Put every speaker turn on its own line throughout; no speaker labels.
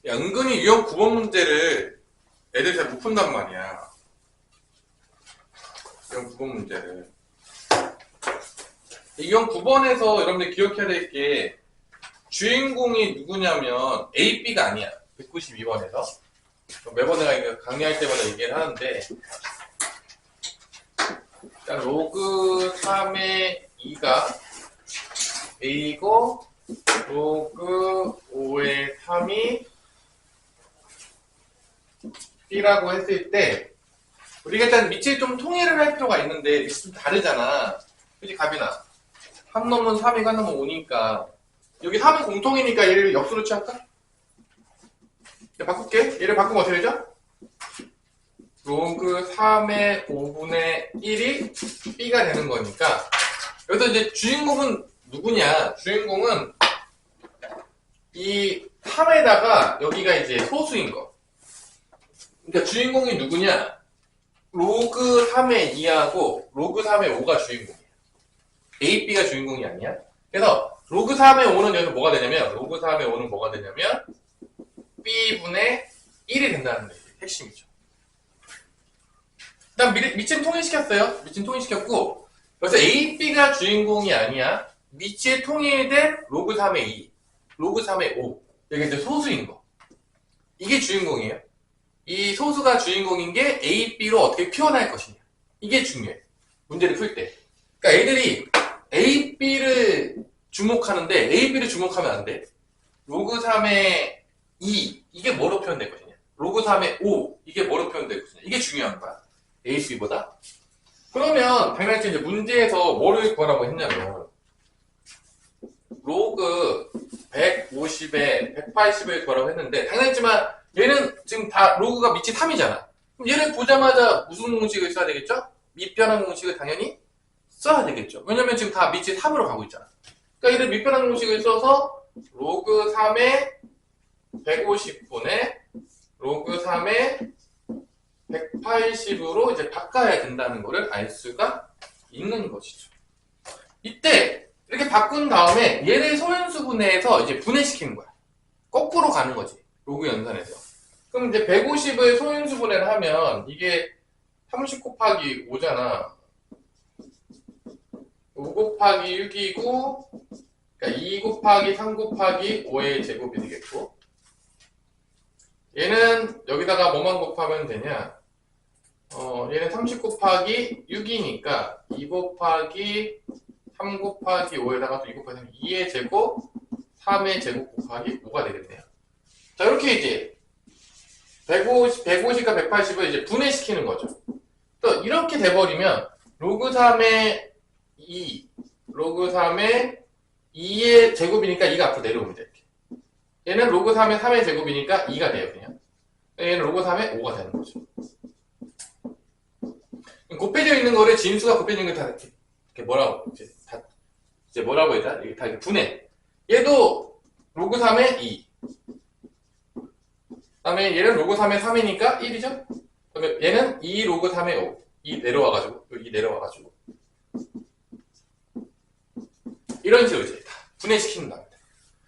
야, 은근히 유형 9번 문제를 애들 잘 못 푼단 말이야. 유형 9번 문제를. 유형 9번에서 여러분들 기억해야 될 게 주인공이 누구냐면 A, B가 아니야. 192번에서. 매번 내가 이거 강의할 때마다 얘기를 하는데 일단 로그 3의 2가 A이고 로그 5의 3이 B라고 했을 때 우리가 일단 밑에 좀 통일을 할 필요가 있는데 이게 좀 다르잖아. 그치 가빈아? 3 넘으면 3이고 1 넘으면 5니까 여기 3은 공통이니까 얘를 역수로 취할까? 얘 바꿀게. 얘를 바꾸면 어떻게 되죠? 로그 3의 5분의 1이 B가 되는 거니까 여기서 이제 주인공은 누구냐? 주인공은 이 3에다가 여기가 이제 소수인 거. 그러니까 주인공이 누구냐? 로그 3의 2하고 로그 3의 5가 주인공이야. A, B가 주인공이 아니야. 그래서 로그 3의 5는 여기서 뭐가 되냐면 로그 3의 5는 뭐가 되냐면 B분의 1이 된다는 게 핵심이죠. 일단 밑은 통일시켰어요. 밑은 통일시켰고 그래서 A, B가 주인공이 아니야. 밑에 통일된 로그 3의 2, 로그 3의 5 여기 이제 소수인 거. 이게 주인공이에요. 이 소수가 주인공인 게 A, B로 어떻게 표현할 것이냐. 이게 중요해. 문제를 풀 때. 그러니까 애들이 A, B를 주목하는데 A, B를 주목하면 안 돼. 로그 3의 2 이게 뭐로 표현될 것이냐. 로그 3의 5 이게 뭐로 표현될 것이냐. 이게 중요한 거야. A, B보다. 그러면 당연히 이제 문제에서 뭐를 구하라고 했냐면 로그 150에 180을 구하라고 했는데 당연하지만 얘는 지금 다 로그가 밑이 3이잖아. 그럼 얘를 보자마자 무슨 공식을 써야 되겠죠? 밑변환 공식을 당연히 써야 되겠죠. 왜냐면 지금 다 밑이 3으로 가고 있잖아. 그러니까 얘를 밑변환 공식을 써서 로그 3의 150분의 로그 3의 180으로 이제 바꿔야 된다는 것을 알 수가 있는 것이죠. 이때 이렇게 바꾼 다음에 얘를 소인수분해해서 이제 분해시키는 거야. 거꾸로 가는 거지. 로그 연산에서. 그럼 이제 150을 소인수분해를 하면 이게 30 곱하기 5잖아. 5 곱하기 6이고 그러니까 2 곱하기 3 곱하기 5의 제곱이 되겠고 얘는 여기다가 뭐만 곱하면 되냐 얘는 30 곱하기 6이니까 2 곱하기 3 곱하기 5에다가 또 2 곱하기 3 2의 제곱 3의 제곱 곱하기 5가 되겠네요. 자 이렇게 이제 150과 180을 이제 분해시키는 거죠. 또 이렇게 돼버리면 로그 3의 2 로그 3의 2의 제곱이니까 2가 앞으로 내려옵니다. 이렇게. 얘는 로그 3의 3의 제곱이니까 2가 돼요. 그냥 얘는 로그 3의 5가 되는 거죠. 곱해져 있는 거를 진수가 곱해져 있는 거 다 이렇게 뭐라고 이제 뭐라고 해야 되나? 이게 다 이렇게 분해. 얘도 로그 3의 2. 그다음에 얘는 로그 3의 3이니까 1이죠. 그다음에 얘는 2 로그 3의 5. 2 내려와가지고 여기 내려와가지고 이런 식으로 이제 다 분해시키는 겁니다.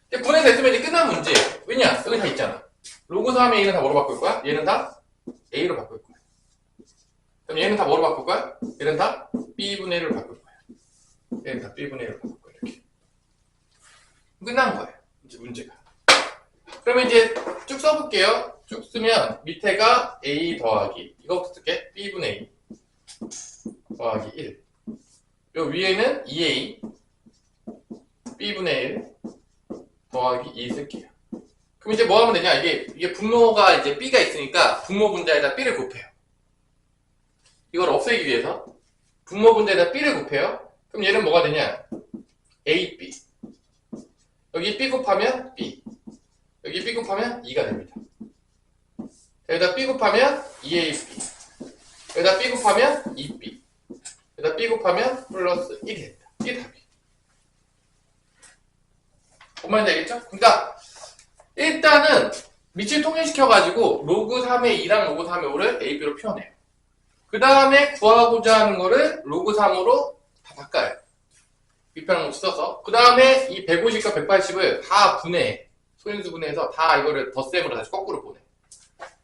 분해됐으면 이제 끝난 문제예요. 왜냐? 여기 다 있잖아. 로그 3의 2는 다 뭐로 바꿀 거야? 얘는 다 A로 바꿀 거야. 그럼 얘는 다 뭐로 바꿀 거야? 얘는 다 B분의 1로 바꿀 거야. 얘는 다 B분의 1로 바꿀 거야. 이렇게. 끝난 거예요. 이제 문제가. 그러면 이제 쭉 써볼게요. 쭉 쓰면 밑에가 A 더하기 이거부터 쓸게. B분의 2 더하기 1. 요 위에는 2A B분의 1 더하기 2 쓸게요. 그럼 이제 뭐 하면 되냐? 이게 분모가 이제 B가 있으니까 분모 분자에다 B를 곱해요. 이걸 없애기 위해서 분모 분자에다 B를 곱해요. 그럼 얘는 뭐가 되냐? AB. 여기 B 곱하면 B. 여기 B 곱하면 2가 됩니다. 여기다 B 곱하면 2AB. 여기다 B 곱하면 2B. 여기다 B 곱하면 플러스 1이 됩니다. 이게 답이. 뭔 말인지 알겠죠? 그러니까 일단은 밑을 통일시켜가지고 로그 3의 2랑 로그 3의 5를 AB로 표현해요. 그 다음에 구하고자 하는 거를 로그 3으로 다 바꿔요. 밑변환 공식 써서. 그 다음에 이 150과 180을 다 분해해. 소인수분해해서 다 이거를 덧셈으로 다시 거꾸로 보내.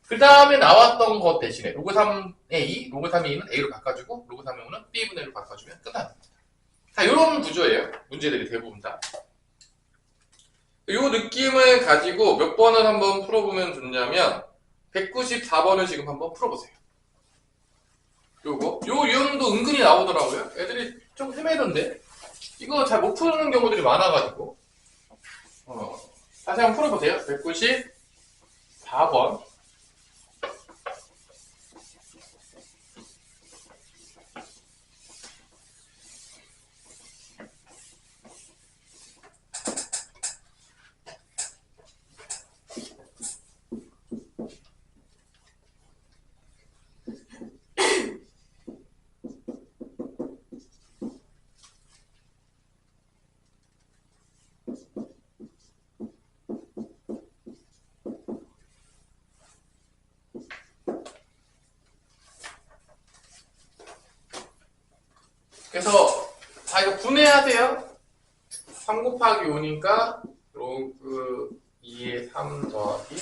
그 다음에 나왔던 것 대신에 로그 3의 2, 로그 3의 2는 A로 바꿔주고 로그 3의 5는 B분의 1로 바꿔주면 끝납니다. 자, 이런 구조예요. 문제들이 대부분 다. 이 느낌을 가지고 몇 번을 한번 풀어보면 좋냐면 194번을 지금 한번 풀어보세요. 요 유형도 은근히 나오더라고요. 애들이 좀 헤매던데 이거 잘 못 푸는 경우들이 많아가지고 다시 한번 풀어보세요. 194번. 그래서 자 이거 분해하세요. 3 곱하기 5니까 로그 2의 3 더하기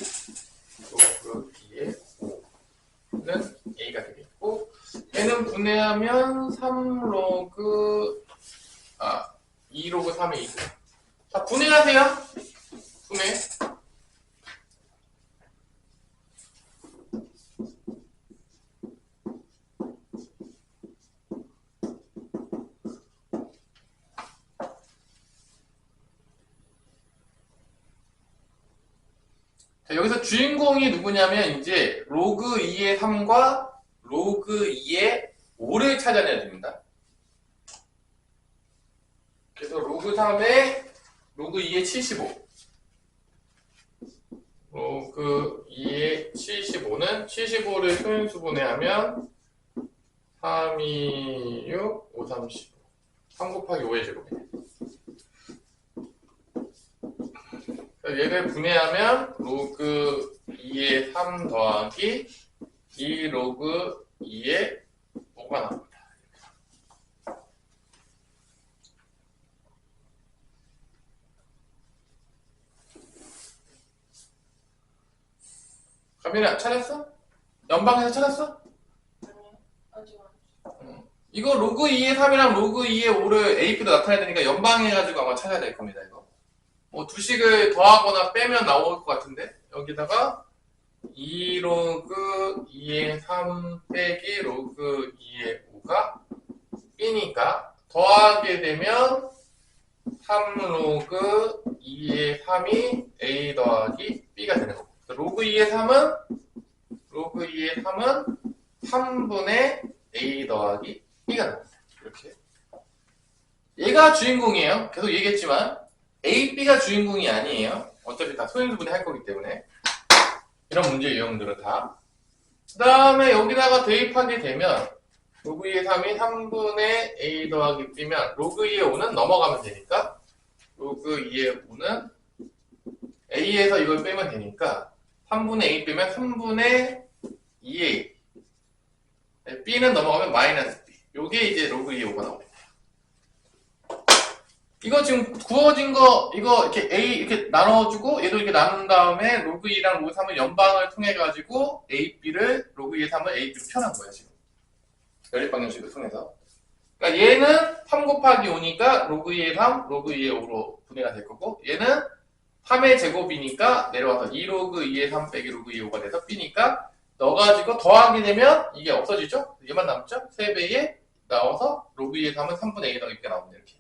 로그 2의 5는 A가 되겠고 얘는 분해하면 3 로그 2 로그 3의 2. 자 분해하세요. 분해. 여기서 주인공이 누구냐면 이제 로그 2의 3과 로그 2의 5를 찾아내야 됩니다. 그래서 로그 3의 로그 2의 75 로그 2의 75는 75를 소인수분해하면 3, 2, 6, 5, 3, 15 3 곱하기 5의 제곱이네. 얘를 분해하면 로그 2의 3 더하기 2 로그 2의 5가 나옵니다. 가민아 찾았어? 연방에서 찾았어?
아니요, 아직 안.
이거 로그 2의 3이랑 로그 2의 5를 AP로 나타내야 되니까 연방해가지고 아마 찾아야 될 겁니다. 이거 뭐 두식을 더하거나 빼면 나올 것 같은데 여기다가 2 로그 2의 3 빼기 로그 2의 5가 B니까 더하게 되면 3 로그 2의 3이 A 더하기 B가 되는 거고 로그 2의 3은 로그 2의 3은 3분의 A 더하기 B가 됩니다. 이렇게 얘가 주인공이에요. 계속 얘기했지만 A, B가 주인공이 아니에요. 어차피 다 소인수분해 할 거기 때문에 이런 문제 유형들은 다. 그 다음에 여기다가 대입하게 되면 로그 2의 3이 3분의 A 더하기 B면 로그 2의 5는 넘어가면 되니까 로그 2의 5는 A에서 이걸 빼면 되니까 3분의 A 빼면 3분의 2A B는 넘어가면 마이너스 B 요게 이제 로그 2의 5가 나옵니다. 이거 지금 구워진 거 이거 이렇게 A 이렇게 나눠주고 얘도 이렇게 나눈 다음에 로그 2랑 로그 3을 연방을 통해 가지고 A, B를 로그 2의 3을 A, B로 표현한 거예요 지금 연립방정식을 통해서. 그러니까 얘는 3 곱하기 5니까 로그 2의 3, 로그 2의 5로 분해가 될 거고 얘는 3의 제곱이니까 내려와서 2 로그 2의 3 빼기 로그 2의 5가 돼서 B니까 넣어가지고 더하게 되면 이게 없어지죠? 얘만 남죠? 3배에 나와서 로그 2의 3은 3분의 A 더하기 B가 나옵니다 이렇게.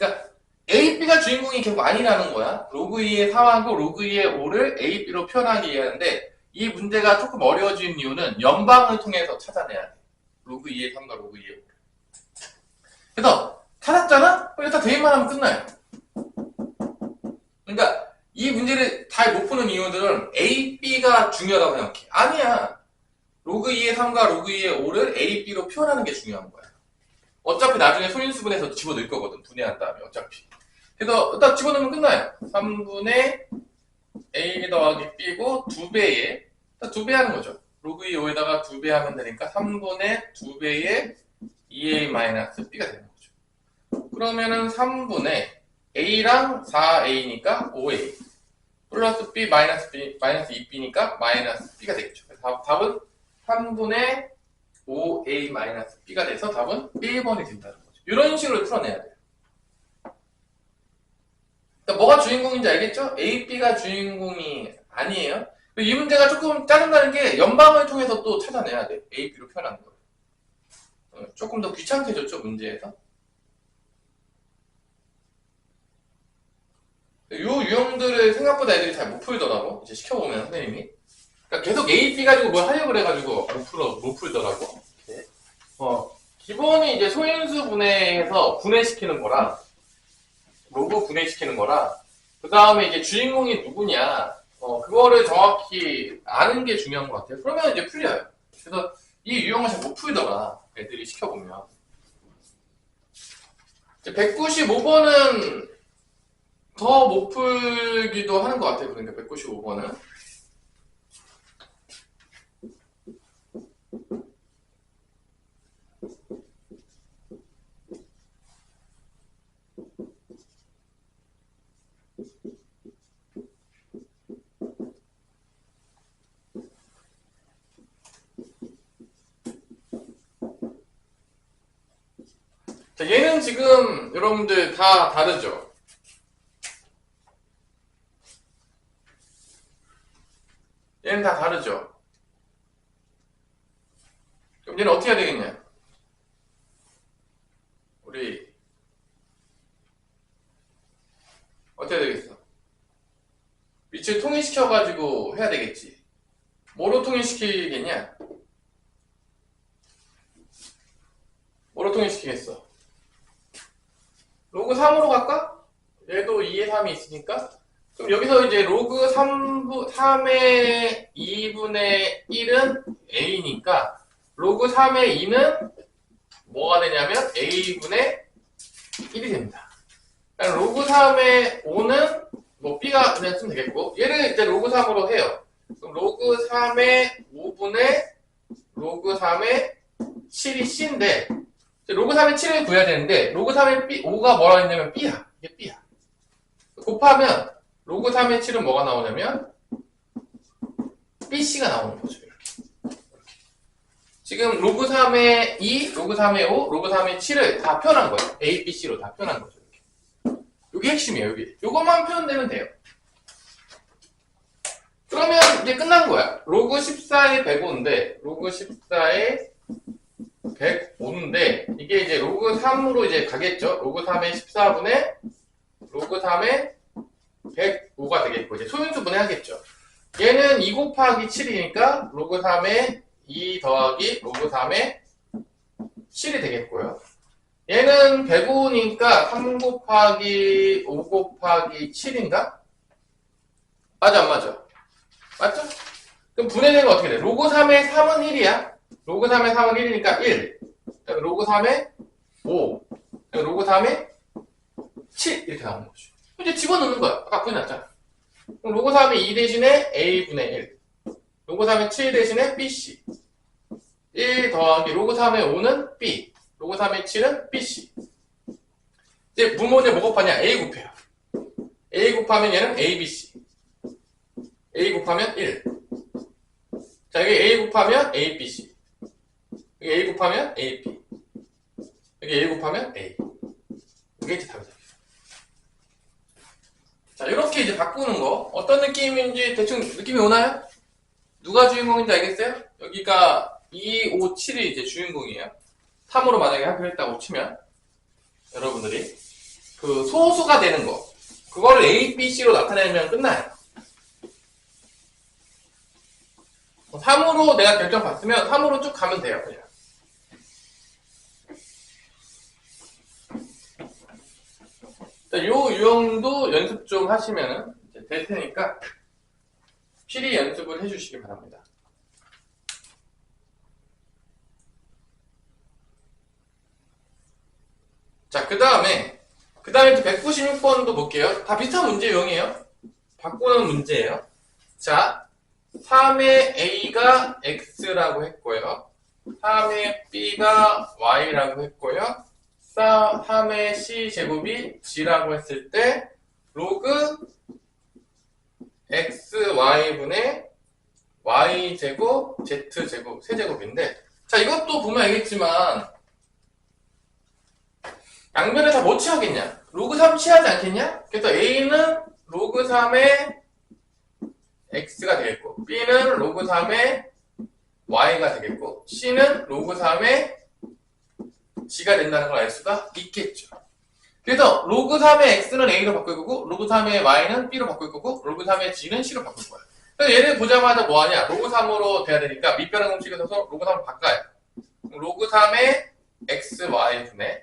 그러니까 A, B가 주인공이 결국 아니라는 거야. 로그 2의 3하고 로그 2의 5를 A, B로 표현하기 위하는데 이 문제가 조금 어려워진 이유는 연방을 통해서 찾아내야 돼. 로그 2의 3과 로그 2의 5를. 그래서 찾았잖아? 그럼 일단 대입만 하면 끝나요. 그러니까 이 문제를 잘 못 푸는 이유들은 A, B가 중요하다고 생각해. 아니야. 로그 2의 3과 로그 2의 5를 A, B로 표현하는 게 중요한 거야. 어차피 나중에 소인수분해서 집어넣을 거거든. 분해한 다음에 어차피. 그래서 일단 집어넣으면 끝나요. 3분의 A 더하기 B고 2배에 2배 하는 거죠. 로그 2, 5에다가 2배 하면 되니까 3분의 2배의 2A-B가 되는 거죠. 그러면은 3분의 A랑 4A니까 5A 플러스 b 마이너스 2b니까 마이너스 b가 되겠죠. 그래서 답은 3분의 5a 마이너스 b가 돼서 답은 1번이 된다는 거죠. 이런 식으로 풀어내야 돼요. 그러니까 뭐가 주인공인지 알겠죠? a, b가 주인공이 아니에요. 이 문제가 조금 짜증나는 게 연방을 통해서 또 찾아내야 돼. a, b로 표현하는 거예요. 조금 더 귀찮게 줬죠, 문제에서. 이 유형들을 생각보다 애들이 잘 못 풀더라고. 이제 시켜보면 선생님이. 그러니까 계속 A, B 가지고 뭘 하려고 그래가지고 못 풀더라고. 기본이 이제 소인수 분해해서 분해시키는 거랑, 로그 분해시키는 거랑, 그 다음에 이제 주인공이 누구냐, 그거를 정확히 아는 게 중요한 것 같아요. 그러면 이제 풀려요. 그래서 이 유형을 잘 못 풀더라. 애들이 시켜보면. 195번은 더 못 풀기도 하는 것 같아요. 그러니까 195번은. 자, 얘는 지금 여러분들 다 다르죠? 얘는 다 다르죠? 그럼 얘는 어떻게 해야 되겠냐? 우리 어떻게 해야 되겠어? 위치를 통일시켜가지고 해야 되겠지. 뭐로 통일시키겠냐? 뭐로 통일시키겠어? 로그 3으로 갈까? 얘도 2의 3이 있으니까. 그럼 여기서 이제 로그 3의 2분의 1은 a니까 로그 3의 2는 뭐가 되냐면 a분의 1이 됩니다. 그러니까 로그 3의 5는 뭐 b가 그냥 쓰면 되겠고, 얘를 이제 로그 3으로 해요. 그럼 로그 3의 5분의 로그 3의 7이 c인데, 로그 3의 7을 구해야 되는데, 로그 3의 5가 뭐라 했냐면 b야. 이게 b야. 곱하면 로그 3의 7은 뭐가 나오냐면 bc가 나오는 거죠. 이렇게. 지금 로그 3의 2, 로그 3의 5, 로그 3의 7을 다 표현한 거예요. a, b, c로 다 표현한 거죠. 이렇게. 이게 핵심이에요. 여기. 요것만 표현되면 돼요. 그러면 이제 끝난 거야. 로그 14의 105인데 로그 14의 105인데 이게 이제 로그 3으로 이제 가겠죠. 로그 3의 14분의 로그 3의 105가 되겠고, 이제 소인수 분해하겠죠. 얘는 2 곱하기 7이니까 로그 3의 2 더하기 로그 3의 7이 되겠고요. 얘는 105니까 3 곱하기 5 곱하기 7인가? 맞아, 안 맞아? 맞죠? 그럼 분해되면 어떻게 돼? 로그 3의 3은 1이야. 로그 3의 3은 1이니까 1. 로그 3의 5. 로그 3의 7. 이렇게 나오는 거죠. 이제 집어넣는 거야. 아까 구해놨잖아. 그럼 로그 3의 2 대신에 a분의 1. 로그 3의 7 대신에 bc. 1 더하기 로그 3의 5는 b. 로그 3의 7은 bc. 이제 분모에 뭐 곱하냐? a 곱해요. a 곱하면 얘는 abc. a 곱하면 1. 자, 여기 a 곱하면 abc. 여기 a 곱하면 ab. 여기 a 곱하면 a. 이게 이제 답이죠. 자, 이렇게 이제 바꾸는 거. 어떤 느낌인지 대충 느낌이 오나요? 누가 주인공인지 알겠어요? 여기가 2, 5, 7이 이제 주인공이에요. 3으로 만약에 합을 했다고 치면, 여러분들이. 그 소수가 되는 거. 그거를 A, B, C로 나타내면 끝나요. 3으로 내가 결정 봤으면 3으로 쭉 가면 돼요, 그냥. 자, 요 유형도 연습 좀 하시면 이제 될 테니까 필히 연습을 해주시기 바랍니다. 자, 그 다음에 196번도 볼게요. 다 비슷한 문제 유형이에요. 바꾸는 문제예요. 자, 3의 A가 X라고 했고요. 3의 B가 Y라고 했고요. 3의 C 제곱이 G라고 했을 때 로그 xy분의 y제곱 z제곱 세제곱인데, 자 이것도 보면 알겠지만 양변을 다 못 취하겠냐? 로그 3 취하지 않겠냐? 그래서 a는 로그 3의 x가 되겠고, b는 로그 3의 y가 되겠고, c는 로그 3의 g가 된다는 걸 알 수가 있겠죠. 그래서 로그 3의 x는 a로 바꿀 거고, 로그 3의 y는 b로 바꿀 거고, 로그 3의 g는 c로 바꿀 거야. 그래서 얘를 보자마자 뭐하냐? 로그 3으로 돼야 되니까 밑변환 공식에 써서 로그 3을 바꿔요. 로그 3의 xy분의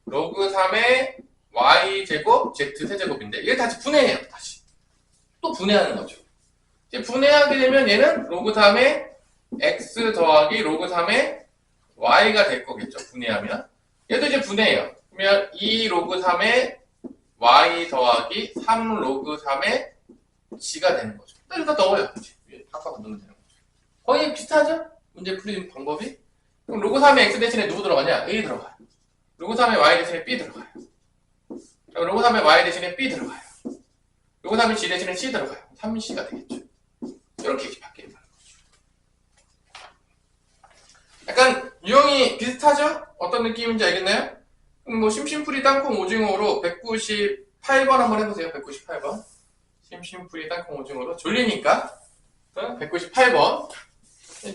로그 3의 y제곱 z 세제곱인데, 얘를 다시 분해해요. 다시 또 분해하는 거죠. 이제 분해하게 되면 얘는 로그 3의 x 더하기 로그 3의 y가 될 거겠죠. 분해하면 얘도 이제 분해해요. 그러면 2 로그 3의 y 더하기 3 로그 3의 g가 되는 거죠. 일단 넣어요. 위에 팍팍 넣으면 되는 거죠. 거의 비슷하죠? 문제 풀이는 방법이. 그럼 로그 3의 x 대신에 누구 들어가냐? a 들어가요. 로그 3의 y 대신에 b 들어가요. 그럼 로그 3의 y 대신에 b 들어가요. 로그 3의 g 대신에 c 들어가요. 3c가 되겠죠. 이렇게 바뀌는 거죠. 약간 유형이 비슷하죠? 어떤 느낌인지 알겠나요? 뭐 심심풀이 땅콩 오징어로 198번 한번 해보세요. 198번. 심심풀이 땅콩 오징어로 졸리니까 198번.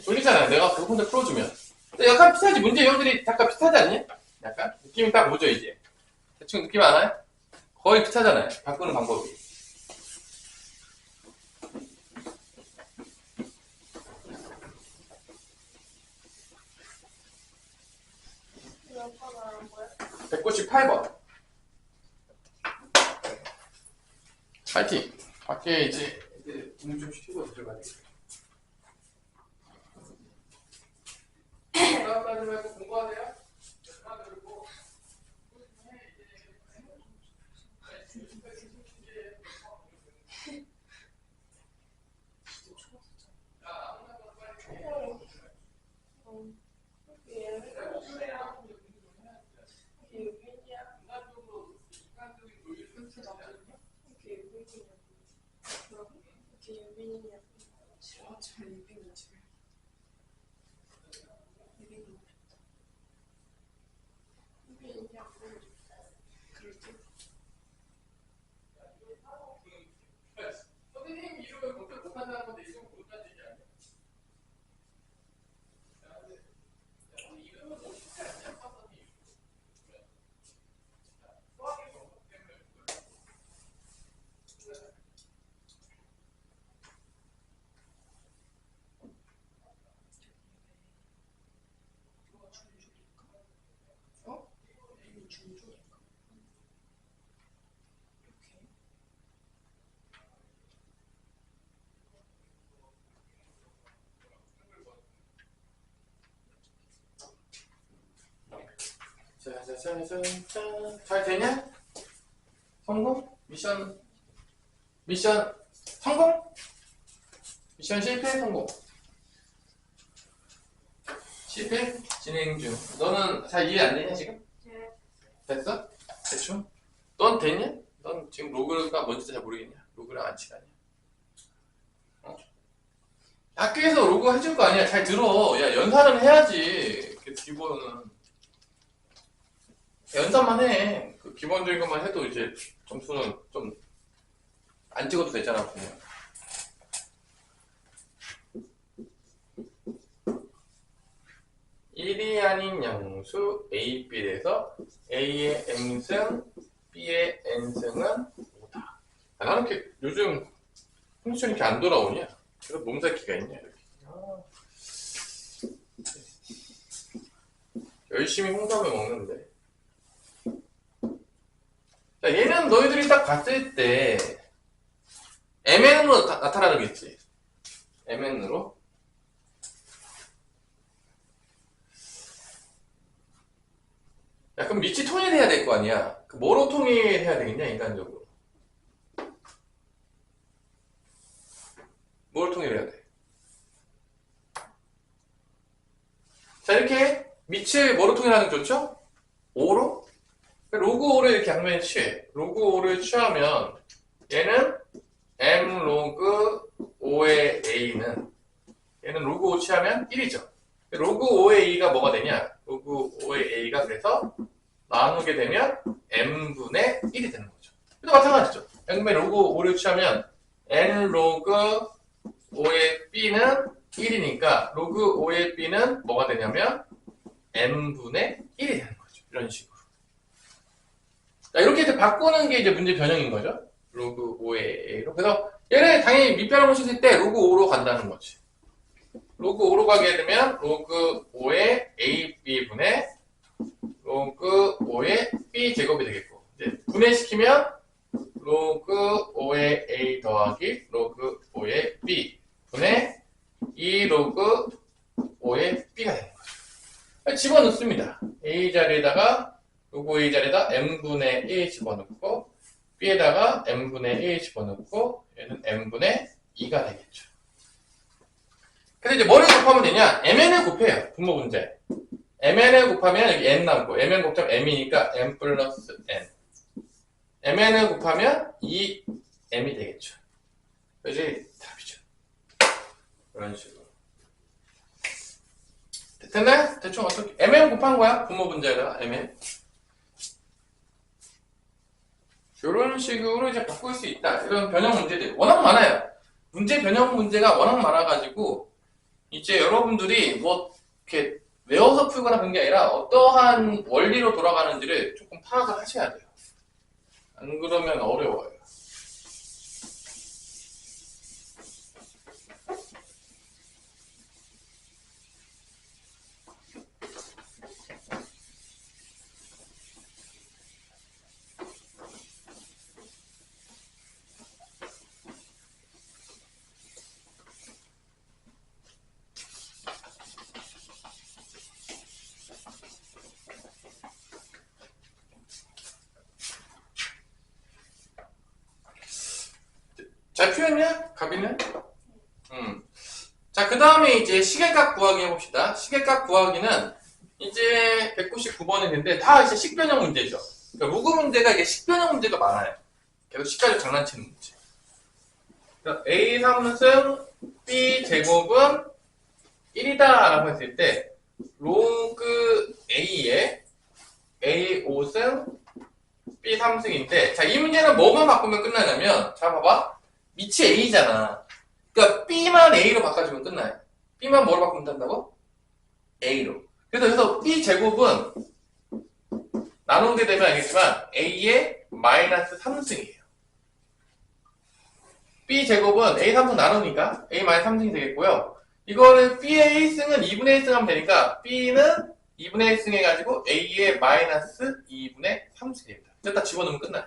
졸리잖아요. 내가 그거 혼자 풀어주면. 근데 약간 비슷하지. 문제 유형들이 약간 비슷하지 않니? 약간 느낌이 딱 오죠 이제. 대충 느낌 아나요? 거의 비슷하잖아요. 바꾸는 방법이.
몇 번 하는 거야?
198번. 파이팅! 밖에 이제 공부 좀 시키고 들어가야 돼. 싸움 하지 말고 공부하세요. 선생님 이름을 공표 못한다는 건데 이름을 못한다는 얘기 아니야? 이름은 못 시키지 않냐? 짜자자자자. 잘 되냐? 성공? 미션 성공? 미션 실패? 성공? 실패? 진행 중. 너는 잘 이해 안 되냐 지금?
네.
됐어? 대충? 넌 됐냐? 넌 지금 로그가 뭔지 잘 모르겠냐? 로그랑 안 친하냐? 학교에서 로그 해줄 거 아니야? 잘 들어. 야, 연산은 해야지. 그 기본은. 연산만 해. 그 기본적인 것만 해도 이제 점수는 좀 안 찍어도 되잖아, 그냥. 일이 아닌 양수 A, B에서 A의 M승, B의 N승은 5다. 아, 나는 이렇게 요즘 펑션이 이렇게 안 돌아오냐? 그래서 몸살기가 있냐, 이렇게. 열심히 홍삼을 먹는데. 자, 얘는 너희들이 딱 봤을 때 MN으로 나타나겠지. MN으로. 야, 그럼 밑이 통일해야 될 거 아니야. 그 뭐로 통일해야 되겠냐, 인간적으로. 뭘 통일해야 돼? 자, 이렇게 밑을 뭐로 통일하는 게 좋죠? 5로? 로그 5를 이렇게 양면에 취해. 로그 5를 취하면 얘는 m 로그 5의 a는 얘는 로그 5 취하면 1이죠. 로그 5의 a가 뭐가 되냐? 로그 5의 a가 그래서 나누게 되면 m분의 1이 되는 거죠. 또 마찬가지죠. m분의 로그 5를 취하면 n 로그 5의 b는 1이니까 로그 5의 b는 뭐가 되냐면 m분의 1이 되는 거죠. 이런 식으로. 자, 이렇게 이제 바꾸는 게 이제 문제 변형인 거죠. 로그 5의 a로. 그래서 얘를 당연히 밑변을 보셨을 때 로그 5로 간다는 거지. 로그 5로 가게 되면 로그 5의 ab분의 로그 5의 b 제곱이 되겠고, 이제 분해시키면 로그 5의 a 더하기 로그 5의 b 분의 2 로그 5의 b가 되는 거죠. 집어넣습니다. a 자리에다가 로그 a 자리에다 m분의 1 집어넣고 b에다가 m분의 1 집어넣고 얘는 m분의 2가 되겠죠. 그래서 이제 뭐를 곱하면 되냐? mn을 곱해요. 분모 문제. mn을 곱하면 여기 n 남고 mn 곱하면 m이니까 m 플러스 n. mn을 곱하면 2m이 되겠죠. 그지? 답이죠. 이런 식으로. 됐네? 대충 어떻게? mn 곱한 거야. 분모 문제에다가 mn. 이런 식으로 이제 바꿀 수 있다. 이런 변형 문제들 워낙 많아요. 문제 변형 문제가 워낙 많아가지고 이제 여러분들이 뭐 이렇게 외워서 풀거나 그런 게 아니라 어떠한 원리로 돌아가는지를 조금 파악을 하셔야 돼요. 안 그러면 어려워요. 잘 표현이야? 가비는? 자, 그 다음에 이제 시계값 구하기 해봅시다. 시계값 구하기는 이제 199번인데 다 이제 식변형 문제죠. 그러니까 로그 문제가 이게 식변형 문제가 많아요. 계속 식가지고 장난치는 문제. 그러니까 A 3승 B 제곱은 1이다 라고 했을 때 로그 A에 A 5승 B 3승인데 자, 이 문제는 뭐만 바꾸면 끝나냐면 자, 봐봐. 밑이 A잖아. 그러니까 B만 A로 바꿔주면 끝나요. B만 뭐로 바꾸면 된다고? A로. 그래서 여기서 B 제곱은 나누게 되면 알겠지만 A의 마이너스 3승이에요. B 제곱은 A 3승 나누니까 A 마이너스 3승이 되겠고요. 이거는 B의 1승은 2분의 1승 하면 되니까 B는 2분의 1승 해가지고 A의 마이너스 2분의 3승이 됩니다. 딱 집어넣으면 끝나요.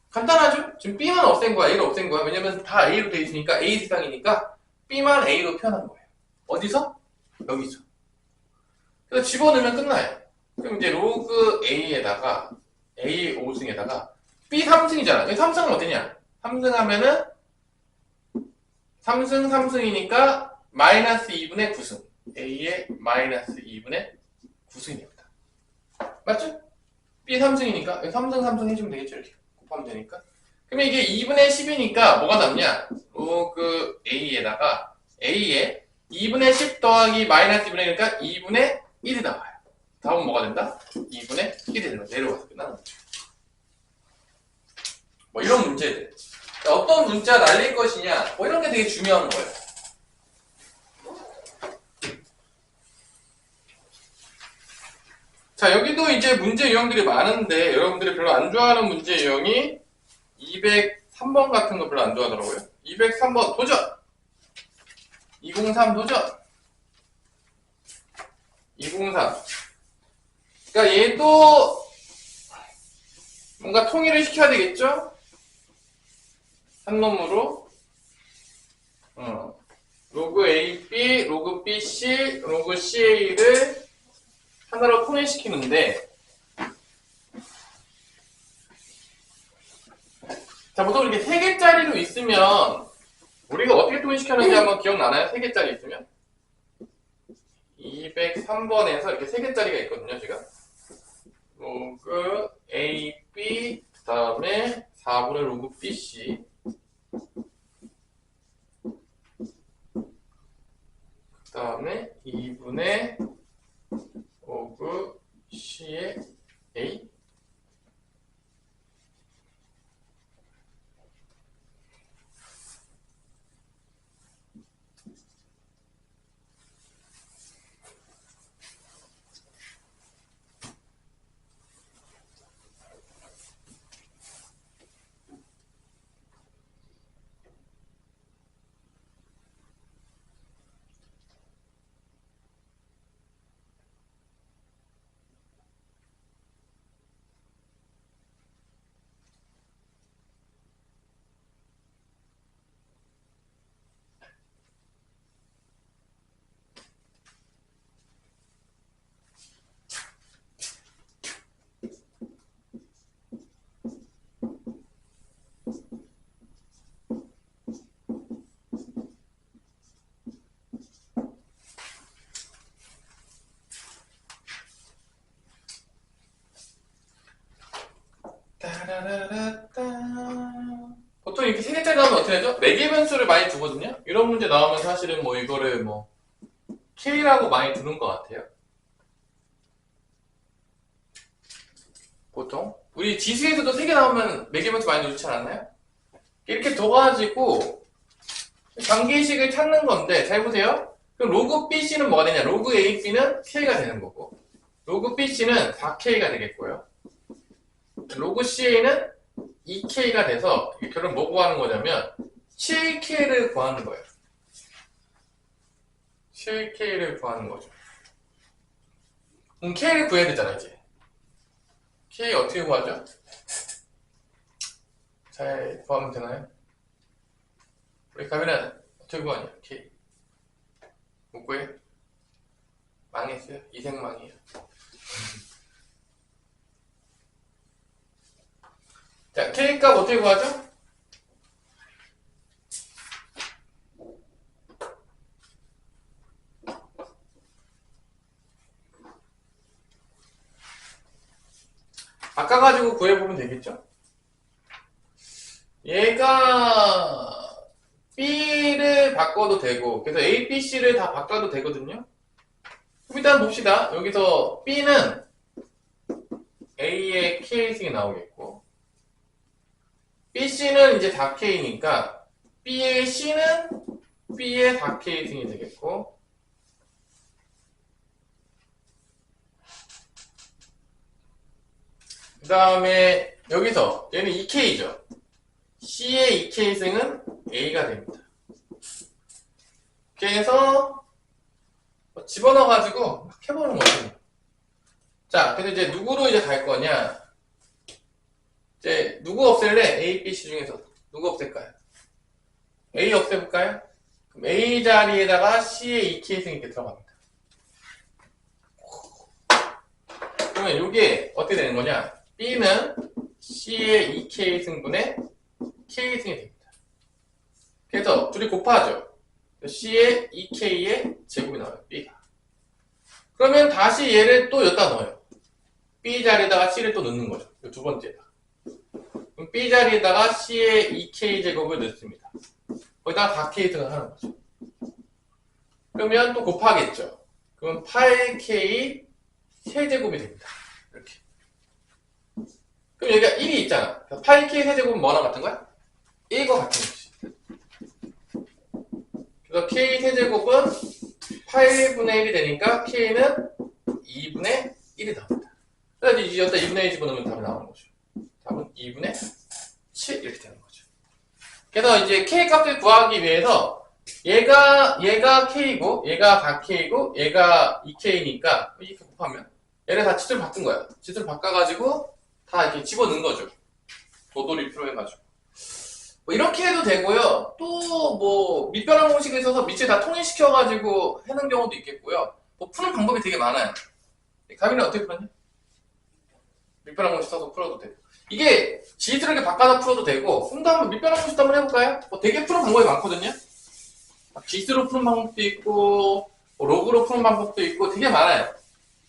간단하죠? 지금 B만 없앤 거야, A를 없앤 거야. 왜냐면 다 A로 돼 있으니까 A 세상이니까 B만 A로 표현한 거예요. 어디서? 여기서. 그래서 집어넣으면 끝나요. 그럼 이제 로그 A에다가 A 5승에다가 B 3승이잖아. 3승은 어디냐? 3승 하면은 3승 3승이니까 마이너스 2분의 9승. A의 마이너스 2분의 9승이 됩니다. 맞죠? B 3승이니까 3승 3승 해주면 되겠죠, 이렇게. 곱하면 되니까. 그러면 이게 2분의 10이니까 뭐가 남냐? 로그 A에다가 A에 2분의 10 더하기 마이너스 2분의 1이니까 2분의 1이 나와요. 다음은 뭐가 된다? 2분의 1이 된다. 내려가서 끝나는 거죠. 뭐 이런 문제들. 어떤 문자 날릴 것이냐? 뭐 이런 게 되게 중요한 거예요. 자, 여기도 이제 문제 유형들이 많은데 여러분들이 별로 안 좋아하는 문제 유형이 203번 같은 거 별로 안 좋아하더라고요. 203번 도전! 203 도전! 203. 그러니까 얘도 뭔가 통일을 시켜야 되겠죠? 한 놈으로 로그 AB, 로그 BC, 로그 CA를 하나로 통일시키는데 자, 보통 이렇게 3개짜리로 있으면 우리가 어떻게 통일시켰는지 한번 기억나나요? 3개짜리 있으면 203번에서 이렇게 3개짜리가 있거든요, 지금 로그 AB 그 다음에 4분의 로그 BC 따라라라따. 보통 이렇게 세 개짜리 나오면 어떻게 되죠? 매개 변수를 많이 두거든요. 이런 문제 나오면 사실은 뭐 이거를 뭐 K라고 많이 두는 것 같아요. 보통 우리 지수에서도 세 개 나오면 매개 변수 많이 놓지 않았나요? 이렇게 둬가지고 관계식을 찾는 건데 잘 보세요. 그럼 로그 BC는 뭐가 되냐? 로그 AB는 K가 되는 거고 로그 BC는 4K가 되겠고요. 로그 CA는 2K가 돼서 결론 뭐 구하는 거냐면 7K를 구하는 거예요. 7K를 구하는 거죠. 그럼 K를 구해야 되잖아 이제. K 어떻게 구하죠? 잘 구하면 되나요? 우리 가면은 어떻게 구하냐? K 못 구해? 망했어요? 이생망이에요. 자, K 값 어떻게 구하죠? 바꿔가지고 구해보면 되겠죠? 얘가 B를 바꿔도 되고 그래서 A, B, C를 다 바꿔도 되거든요. 그럼 일단 봅시다. 여기서 B는 A의 K승이 나오겠고 B, C는 이제 4K니까 B의 C는 B의 4K승이 되겠고 그 다음에 여기서 얘는 2K죠. C의 2K승은 A가 됩니다. 그래서 집어넣어가지고 막 해보는 거죠. 자, 그래서 이제 누구로 이제 갈 거냐? 이제 누구 없앨래? A, B, C 중에서 누구 없앨까요? A 없애볼까요? 그럼 A 자리에다가 C의 2K승이 이렇게 들어갑니다. 그러면 이게 어떻게 되는 거냐? B는 C의 2K승분의 K승이 됩니다. 그래서 둘이 곱하죠. C의 2K의 제곱이 나와요. B가. 그러면 다시 얘를 또 여기다 넣어요. B 자리에다가 C를 또 넣는 거죠. 두 번째다. 그럼 B 자리에다가 C의 2K 제곱을 넣습니다. 거기다가 4K승을 하는 거죠. 그러면 또 곱하겠죠. 그럼 8K 세제곱이 됩니다. 이렇게. 그럼 여기가 1이 있잖아. 8K 세제곱은 뭐랑 같은 거야? 1과 같은 거지. 그래서 K 세제곱은 8분의 1이 되니까 K는 2분의 1이 나옵니다. 그래서 이제 여기다 2분의 1 집어넣으면 답이 나오는 거죠. 답은 2분의 7 이렇게 되는 거죠. 그래서 이제 K 값을 구하기 위해서 얘가 K고 얘가 4K고 얘가 2K니까 이렇게 곱하면 얘를 다 치수를 바꾼 거야. 치수를 바꿔가지고 다 이렇게 집어넣은 거죠. 도돌이 필요해가지고. 뭐 이렇게 해도 되고요. 또 뭐 밑변환 공식을 써서 밑을 다 통일시켜가지고 하는 경우도 있겠고요. 뭐 푸는 방법이 되게 많아요. 가민이 어떻게 풀었니? 밑변환 공식 써서 풀어도 되고. 이게 지수를 이렇게 바꿔서 풀어도 되고, 그럼 한번 밑변환 공식도 한번 해볼까요? 뭐 되게 푸는 방법이 많거든요. 지수로 푸는 방법도 있고, 뭐 로그로 푸는 방법도 있고, 되게 많아요.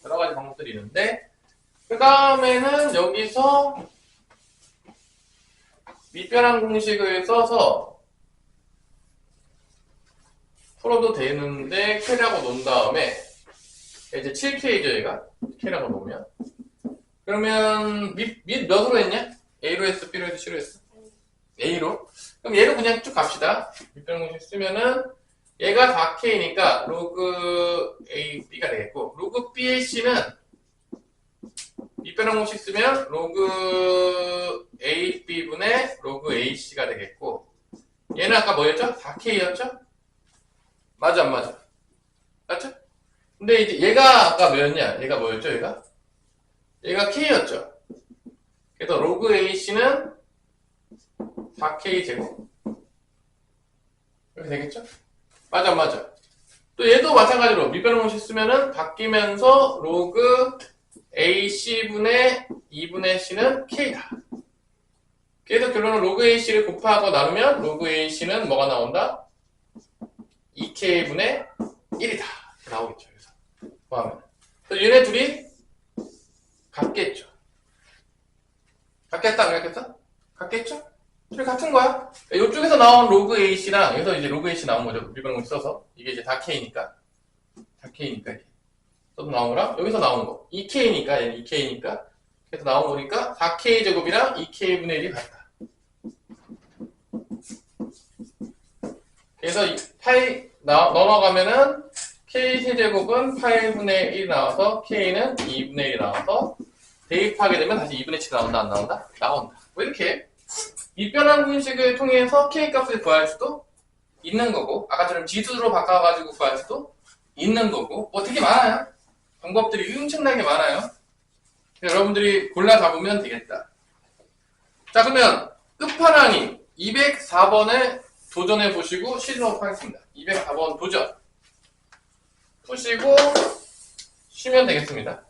여러 가지 방법들이 있는데, 그 다음에는 여기서 밑변환 공식을 써서 풀어도 되는데 K라고 놓은 다음에 이제 7K죠 얘가 K라고 놓으면 그러면 밑 몇으로 했냐? A로 했어? B로 했어? C로 했어? A로? 그럼 얘로 그냥 쭉 갑시다. 밑변환 공식 쓰면은 얘가 4K니까 로그 A, B가 되겠고 로그 B의 C는 밑변환 공식 쓰면 로그 AB분의 로그 AC가 되겠고 얘는 아까 뭐였죠? 4K였죠? 맞아 안 맞아? 맞죠? 근데 이제 얘가 아까 뭐였냐? 얘가 뭐였죠? 얘가 K였죠? 그래서 로그 AC는 4K 제곱 이렇게 되겠죠? 맞아 안 맞아? 또 얘도 마찬가지로 밑변환 공식 쓰면은 바뀌면서 로그 AC분의 2분의 C는 K다. 그래서 결론은 로그 AC를 곱하고 나누면 로그 AC는 뭐가 나온다? 2K분의 1이다. 나오겠죠. 그래서 뭐하면 얘네 둘이 같겠죠. 같겠다, 안 같겠어? 같겠죠? 둘이 같은 거야. 이쪽에서 나온 로그 H랑 여기서 이제 로그 H 나온 거죠. 밀분을 써서. 이게 이제 다 K니까. 다 K니까 이게. 써서 나온 거랑 여기서 나온 거. 2K니까 얘는 2K니까. 그래서 나온 거니까 4K 제곱이랑 2K분의 1이 같다. 그래서 파이 넣어가면은 K 세제곱은 8분의 1이 나와서 K는 2분의 1이 나와서 대입하게 되면 다시 2분의 7이 나온다 안 나온다? 나온다. 왜 이렇게? 밑변환 공식을 통해서 K 값을 구할 수도 있는 거고 아까처럼 지수로 바꿔가지고 구할 수도 있는 거고 뭐 되게 많아요. 방법들이 엄청나게 많아요. 여러분들이 골라 잡으면 되겠다. 자 그러면 끝판왕이 204번에 도전해 보시고 쉬도록 하겠습니다. 204번 도전 푸시고 쉬면 되겠습니다.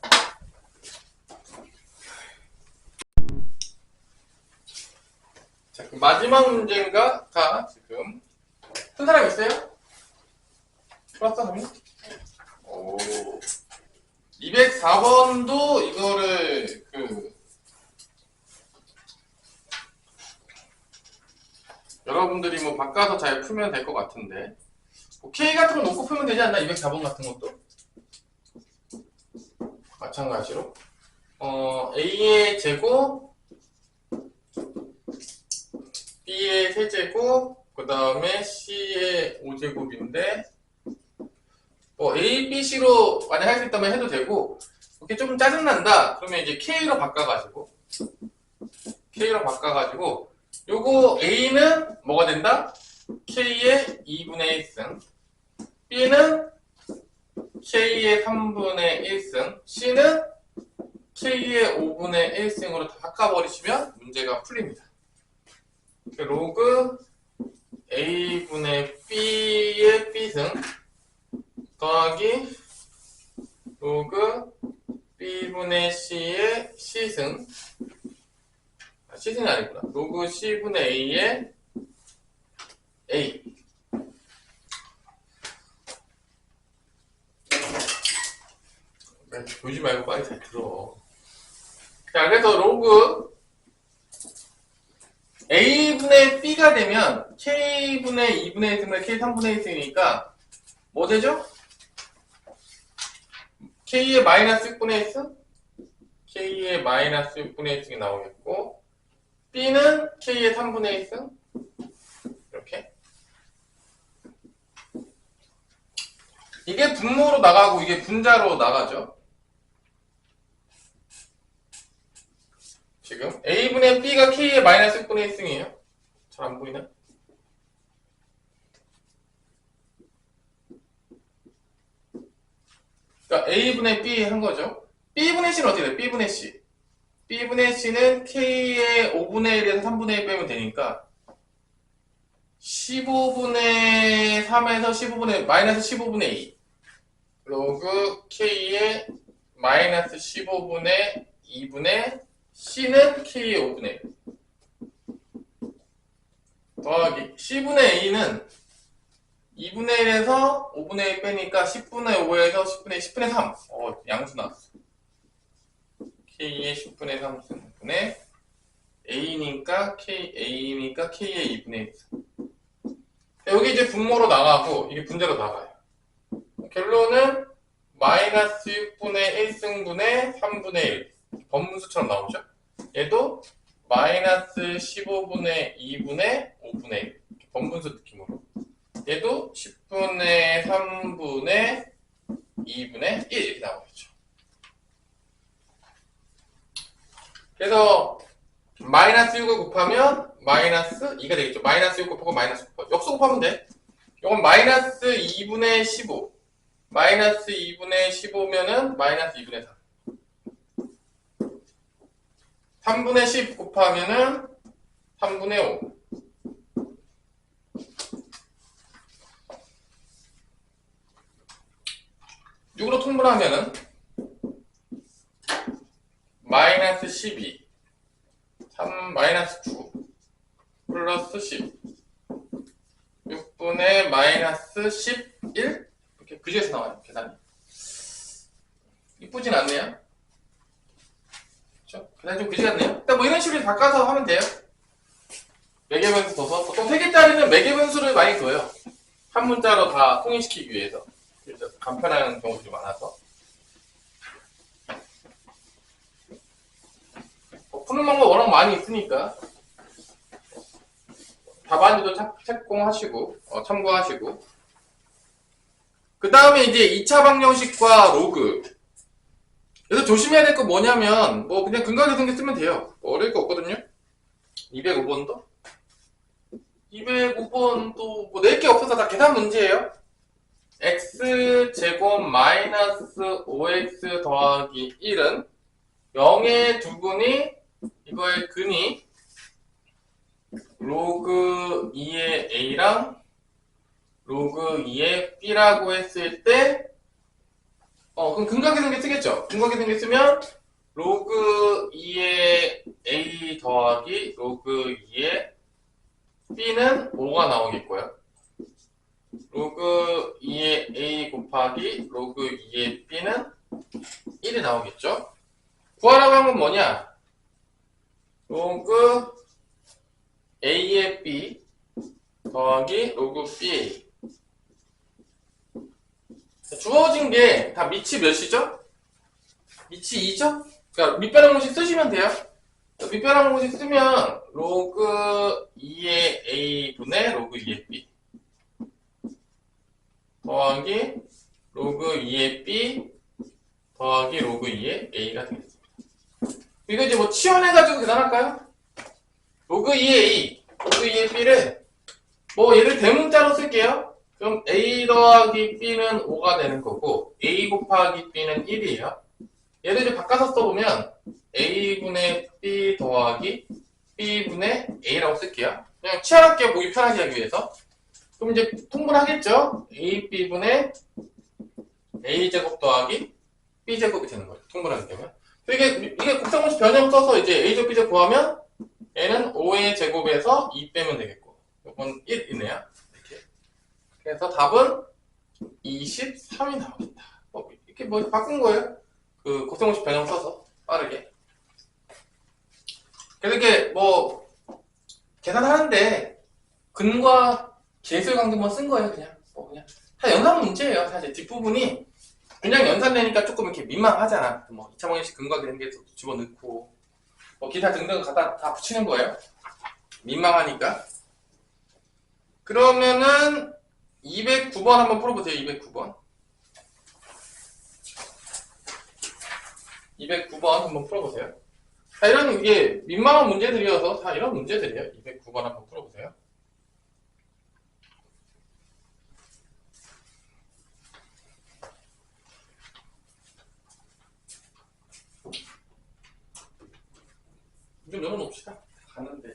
자, 그럼 마지막 문제인가가 지금 큰 사람 있어요? 풀었어, 그러면? 오. 204번도 이거를 여러분들이 뭐 바꿔서 잘 풀면 될 것 같은데 뭐 K 같은 거 놓고 풀면 되지 않나? 204번 같은 것도? 마찬가지로 A의 제곱 B의 세제곱 그 다음에 C의 5제곱인데 A, B, C로 만약 할 수 있다면 해도 되고 이렇게 좀 짜증난다 그러면 이제 K로 바꿔가지고 요거 A는 뭐가 된다? K의 2분의 1승 B는 K의 3분의 1승 C는 K의 5분의 1승으로 다 바꿔버리시면 문제가 풀립니다. 로그 A분의 B의 B승 더하기 로그 B분의 C의 C승 C승이 아니구나. 로그 C분의 A의 A 보지 말고 빨리 잘 들어. 자 그래서 로그 A분의 B가 되면 K분의 2분의 1승분의 K3분의 1승이니까 뭐 되죠? K의 마이너스 6분의 1승? K의 마이너스 6분의 1승이 나오겠고 B는 K의 3분의 1승? 이렇게 이게 분모로 나가고 이게 분자로 나가죠. 지금 A분의 B가 K의 마이너스 6분의 1승이에요. 잘 안 보이나? 그러니까 A분의 B 한 거죠. B분의 C는 어떻게 돼요? B분의 C. B분의 C는 K의 5분의 1에서 3분의 1 빼면 되니까 15분의 3에서 15분의 마이너스 15분의 2 로그 K의 마이너스 15분의 2분의 C는 K의 5분의 1 더하기 C분의 A는 2분의 1에서 5분의 1 빼니까 10분의 5에서 10분의 10분의 3 양수 나왔어. K의 10분의 3승분의 A니까 K의 2분의 1승 여기 이제 분모로 나가고 이게 분자로 나가요. 결론은 마이너스 6분의 1승분의 3분의 1 번분수처럼 나오죠. 얘도 마이너스 15분의 2분의 5분의 1 번분수 느낌으로 얘도 10분의 3분의 2분의 1 이렇게 나오겠죠. 그래서 마이너스 6을 곱하면 마이너스 2가 되겠죠. 마이너스 6 곱하고 마이너스 9 역수 곱하면 돼. 이건 마이너스 2분의 15 마이너스 2분의 15면은 마이너스 2분의 3 3분의 10 곱하면은 3분의 5 6으로 통분하면은 마이너스 12 3 마이너스 9 플러스 10 6분의 마이너스 11 이렇게 그지에서 나와요 계산이. 이쁘진 않네요. 그쵸? 그냥 좀 그지 같네요. 일단 뭐 이런 식으로 바꿔서 하면 돼요. 매개변수 둬서 보통 3개짜리는 매개변수를 많이 둬요. 한 문자로 다 통일시키기 위해서. 그래서 간편한 경우들이 많아서. 푸는 방법 워낙 많이 있으니까 답안지도 착공하시고 참고하시고 그 다음에 이제 2차 방정식과 로그. 그래서 조심해야 될 거 뭐냐면 뭐 그냥 근각이동계 쓰면 돼요. 뭐 어려울 거 없거든요. 205번도 205번도 뭐 낼 게 없어서 다 계산 문제예요. x제곱 마이너스 5x 더하기 1은 0의 두분이 이거의 근이 로그 2의 a랑 로그 2의 b라고 했을 때 그럼 근각이동계 쓰겠죠. 근각이동계 쓰면 로그 2의 a 더하기 로그 2의 b는 5가 나오겠고요. 로그 2의 a 곱하기 로그 2의 b는 1이 나오겠죠. 구하라고 한 건 뭐냐? 로그 a의 b 더하기 로그 ba. 주어진 게 다 밑이 몇이죠? 밑이 2죠? 그러니까 밑변환 공식 쓰시면 돼요. 밑변환 공식 쓰면 로그 2의 a분의 로그 2의 b 더하기 로그 2의 b 더하기 로그 2의 a가 되겠습니다. 이거 이제 뭐 치환해가지고 계산할까요? 로그 2의 a, 로그 2의 b를 뭐 얘를 대문자로 쓸게요. 그럼 a 더하기 b는 5가 되는 거고 a 곱하기 b는 1이에요. 얘를 이제 바꿔서 써보면 a분의 b 더하기 b분의 a라고 쓸게요. 그냥 치환할게요. 보기 편하게 하기 위해서. 그럼 이제 통분하겠죠? ab분의 a제곱 더하기 b제곱이 되는 거예요. 통분하기 때문에. 이게 곱셈공식 변형 써서 이제 a제곱 b제곱 구하면 얘는 5의 제곱에서 2 빼면 되겠고 이건 1이네요. 이렇게. 그래서 답은 23이 나오겠다. 이렇게 뭐 바꾼 거예요. 그 곱셈공식 변형 써서 빠르게. 그래서 이렇게 뭐 계산하는데 근과 계수의 관계만 쓴 거예요. 그냥 다 연산 문제예요. 사실 뒷부분이 그냥 연산되니까 조금 이렇게 민망하잖아. 뭐 2차 방정식 근과 이런 게 집어넣고 뭐 기타 등등 갖다 다 붙이는 거예요. 민망하니까. 그러면은 209번 한번 풀어보세요. 209번. 209번 한번 풀어보세요. 자, 이런 이게 민망한 문제들이어서 다 이런 문제들이에요. 209번 한번 풀어보세요. 좀 열어놓읍시다. 갔는데.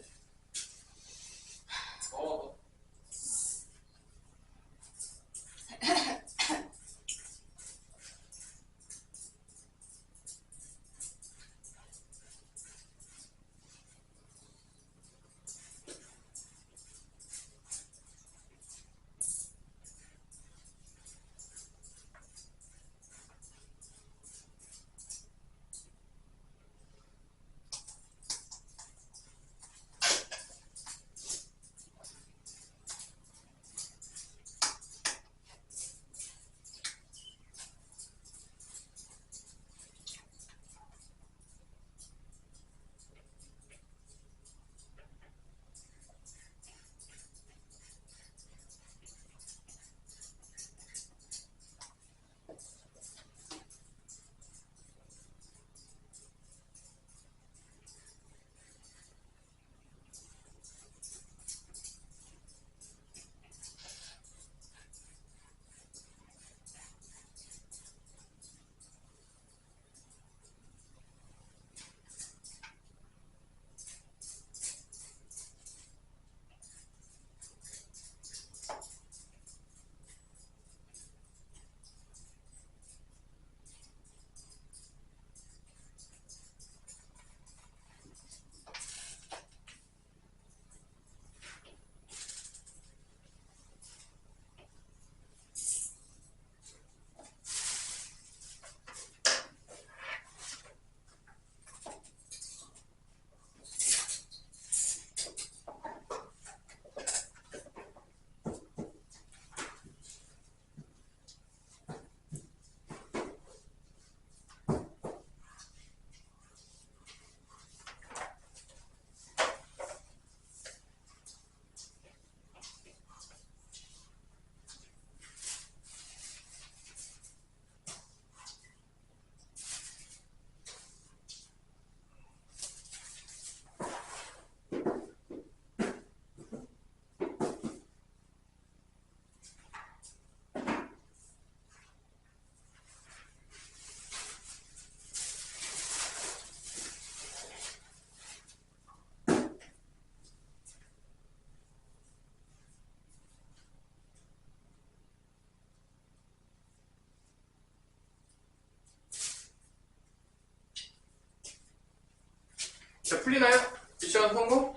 풀리나요? 미션 성공?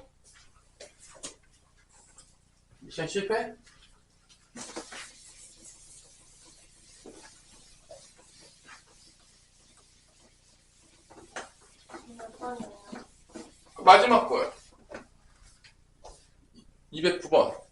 미션 실패?
몇 번이에요?
마지막 거요. 209번.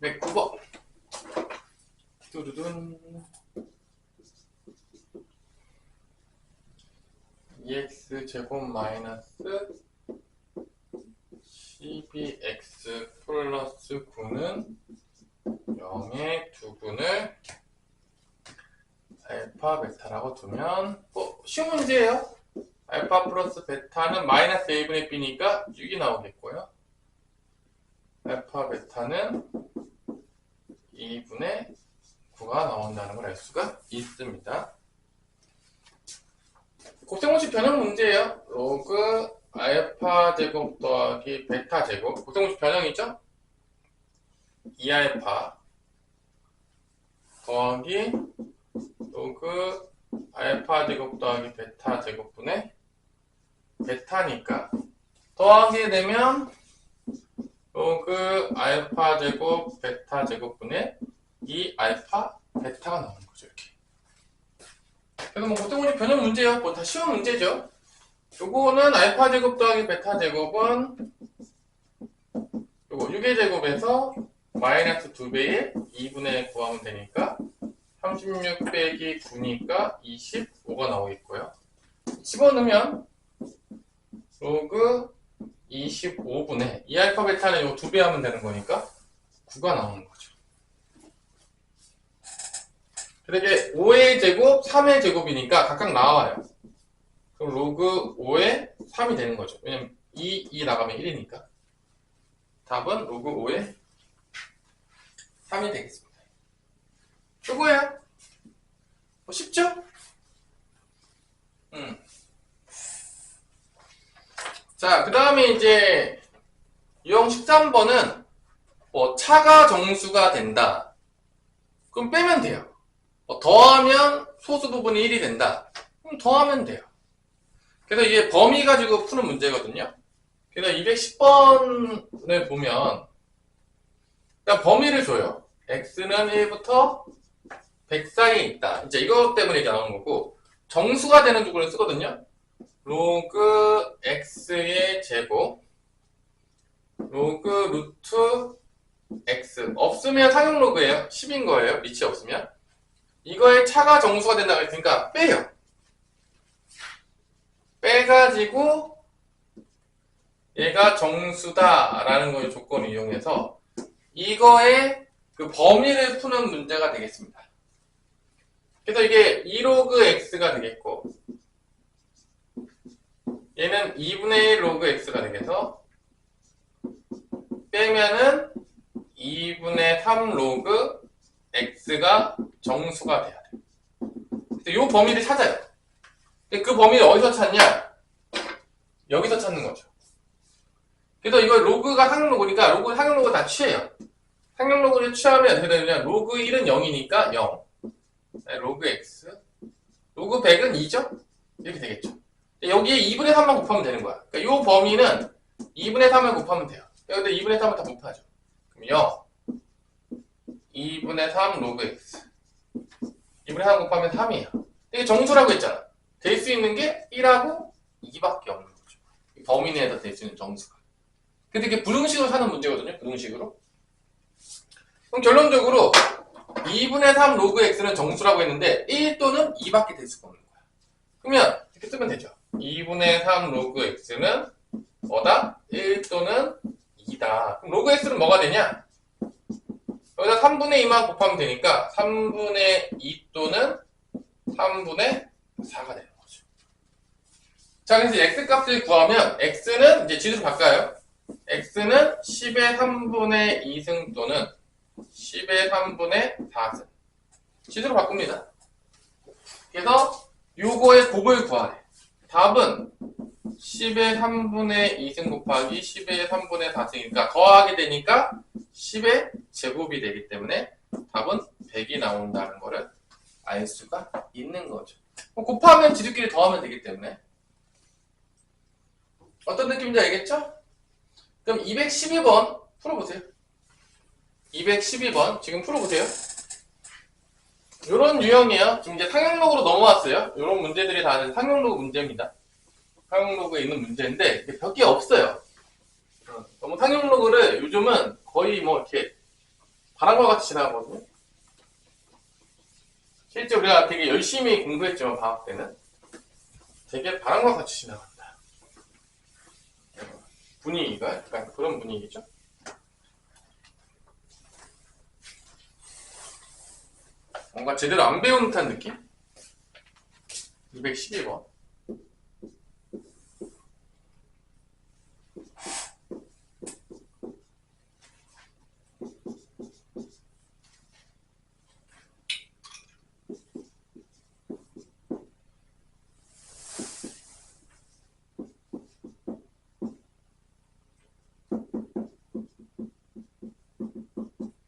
네, 9번. 뚜두둔. 2x 제곱 마이너스 12x 플러스 9는 0의 두분을 알파 베타라고 두면 쉬운 문제예요. 알파 플러스 베타는 마이너스 a분의 b니까 6이 나오겠고요. 알파 베타는 2분의 9가 나온다는 걸 알 수가 있습니다. 곱셈공식 변형 문제예요. 로그 알파 제곱 더하기 베타 제곱. 곱셈공식 변형이죠? 2알파 더하기 로그 알파 제곱 더하기 베타 제곱분의 베타니까 더하게 되면 로그 알파 제곱 베타 제곱분의 2알파 베타가 나오는 거죠. 이렇게. 그래서 뭐 곱셈공식 변형 문제요. 뭐 다 쉬운 문제죠. 요거는 알파 제곱 더하기 베타 제곱은 요거 6의 제곱에서 마이너스 2배의 2분의 9 하면 되니까 36 빼기 9니까 25가 나오겠고요. 집어넣으면 로그 25분의 2알파 베타는 요 2배 하면 되는 거니까 9가 나오는 거죠. 그래서 이게 5의 제곱, 3의 제곱이니까 각각 나와요. 그럼 로그 5의 3이 되는 거죠. 왜냐면 2 나가면 1이니까. 답은 로그 5의 3이 되겠습니다. 요거예요. 뭐 쉽죠? 자, 그 다음에 이제 유형 13번은 뭐 차가 정수가 된다. 그럼 빼면 돼요. 뭐 더하면 소수 부분이 1이 된다. 그럼 더하면 돼요. 그래서 이게 범위 가지고 푸는 문제거든요. 그래서 210번을 보면 일단 범위를 줘요. x는 1부터 100 사이에 있다. 이제 이것 때문에 이제 나오는 거고 정수가 되는 부분을 쓰거든요. 로그 x의 제곱 로그 루트 x 없으면 상용 로그예요. 10인 거예요. 밑이 없으면 이거의 차가 정수가 된다고 했으니까 빼요. 빼가지고 얘가 정수다 라는 걸 조건을 이용해서 이거의 그 범위를 푸는 문제가 되겠습니다. 그래서 이게 2로그 x가 되겠고 얘는 2분의 1 로그 x가 되겠어. 빼면은 2분의 3 로그 x가 정수가 돼야 돼. 그래서 이 범위를 찾아요. 그 범위를 어디서 찾냐? 여기서 찾는 거죠. 그래서 이거 로그가 상용 로그니까 로그 상용 로그 다 취해요. 상용 로그를 취하면 어떻게 되냐면 로그 1은 0이니까 0. 로그 x. 로그 100은 2죠? 이렇게 되겠죠. 여기에 2분의 3만 곱하면 되는 거야. 그러니까 이 범위는 2분의 3을 곱하면 돼요. 근데 2분의 3을 다 곱하죠. 그럼 0. 2분의 3 로그 x. 2분의 3 곱하면 3이에요. 이게 정수라고 했잖아. 될 수 있는 게 1하고 2밖에 없는 거죠. 범위 내에서 될 수 있는 정수가. 근데 이게 부등식으로 사는 문제거든요. 부등식으로. 그럼 결론적으로 2분의 3 로그 x는 정수라고 했는데 1 또는 2밖에 될 수가 없는 거야. 그러면 이렇게 쓰면 되죠. 2분의 3 로그 x는 뭐다? 1 또는 2다. 그럼 로그 x는 뭐가 되냐? 여기다 3분의 2만 곱하면 되니까 3분의 2 또는 3분의 4가 되는 거죠. 자, 그래서 x 값을 구하면 x는 이제 지수로 바꿔요. x는 10의 3분의 2승 또는 10의 3분의 4승. 지수로 바꿉니다. 그래서 요거의 곱을 구하래. 답은 10의 3분의 2승 곱하기 10의 3분의 4승이니까 더하게 되니까 10의 제곱이 되기 때문에 답은 100이 나온다는 거를 알 수가 있는 거죠. 곱하면 지들끼리 더하면 되기 때문에 어떤 느낌인지 알겠죠? 그럼 212번 풀어보세요. 212번 지금 풀어보세요. 이런 유형이에요. 지금 이제 상용록으로 넘어왔어요. 이런 문제들이 다 상용록 문제입니다. 상용록에 있는 문제인데 몇 개 없어요. 너무 상용록을 요즘은 거의 뭐 이렇게 바람과 같이 지나가거든요. 실제 우리가 되게 열심히 공부했지만 방학 때는 되게 바람과 같이 지나간다. 분위기가 약간 그런 분위기죠. 뭔가 제대로 안 배운 듯한 느낌? 212번.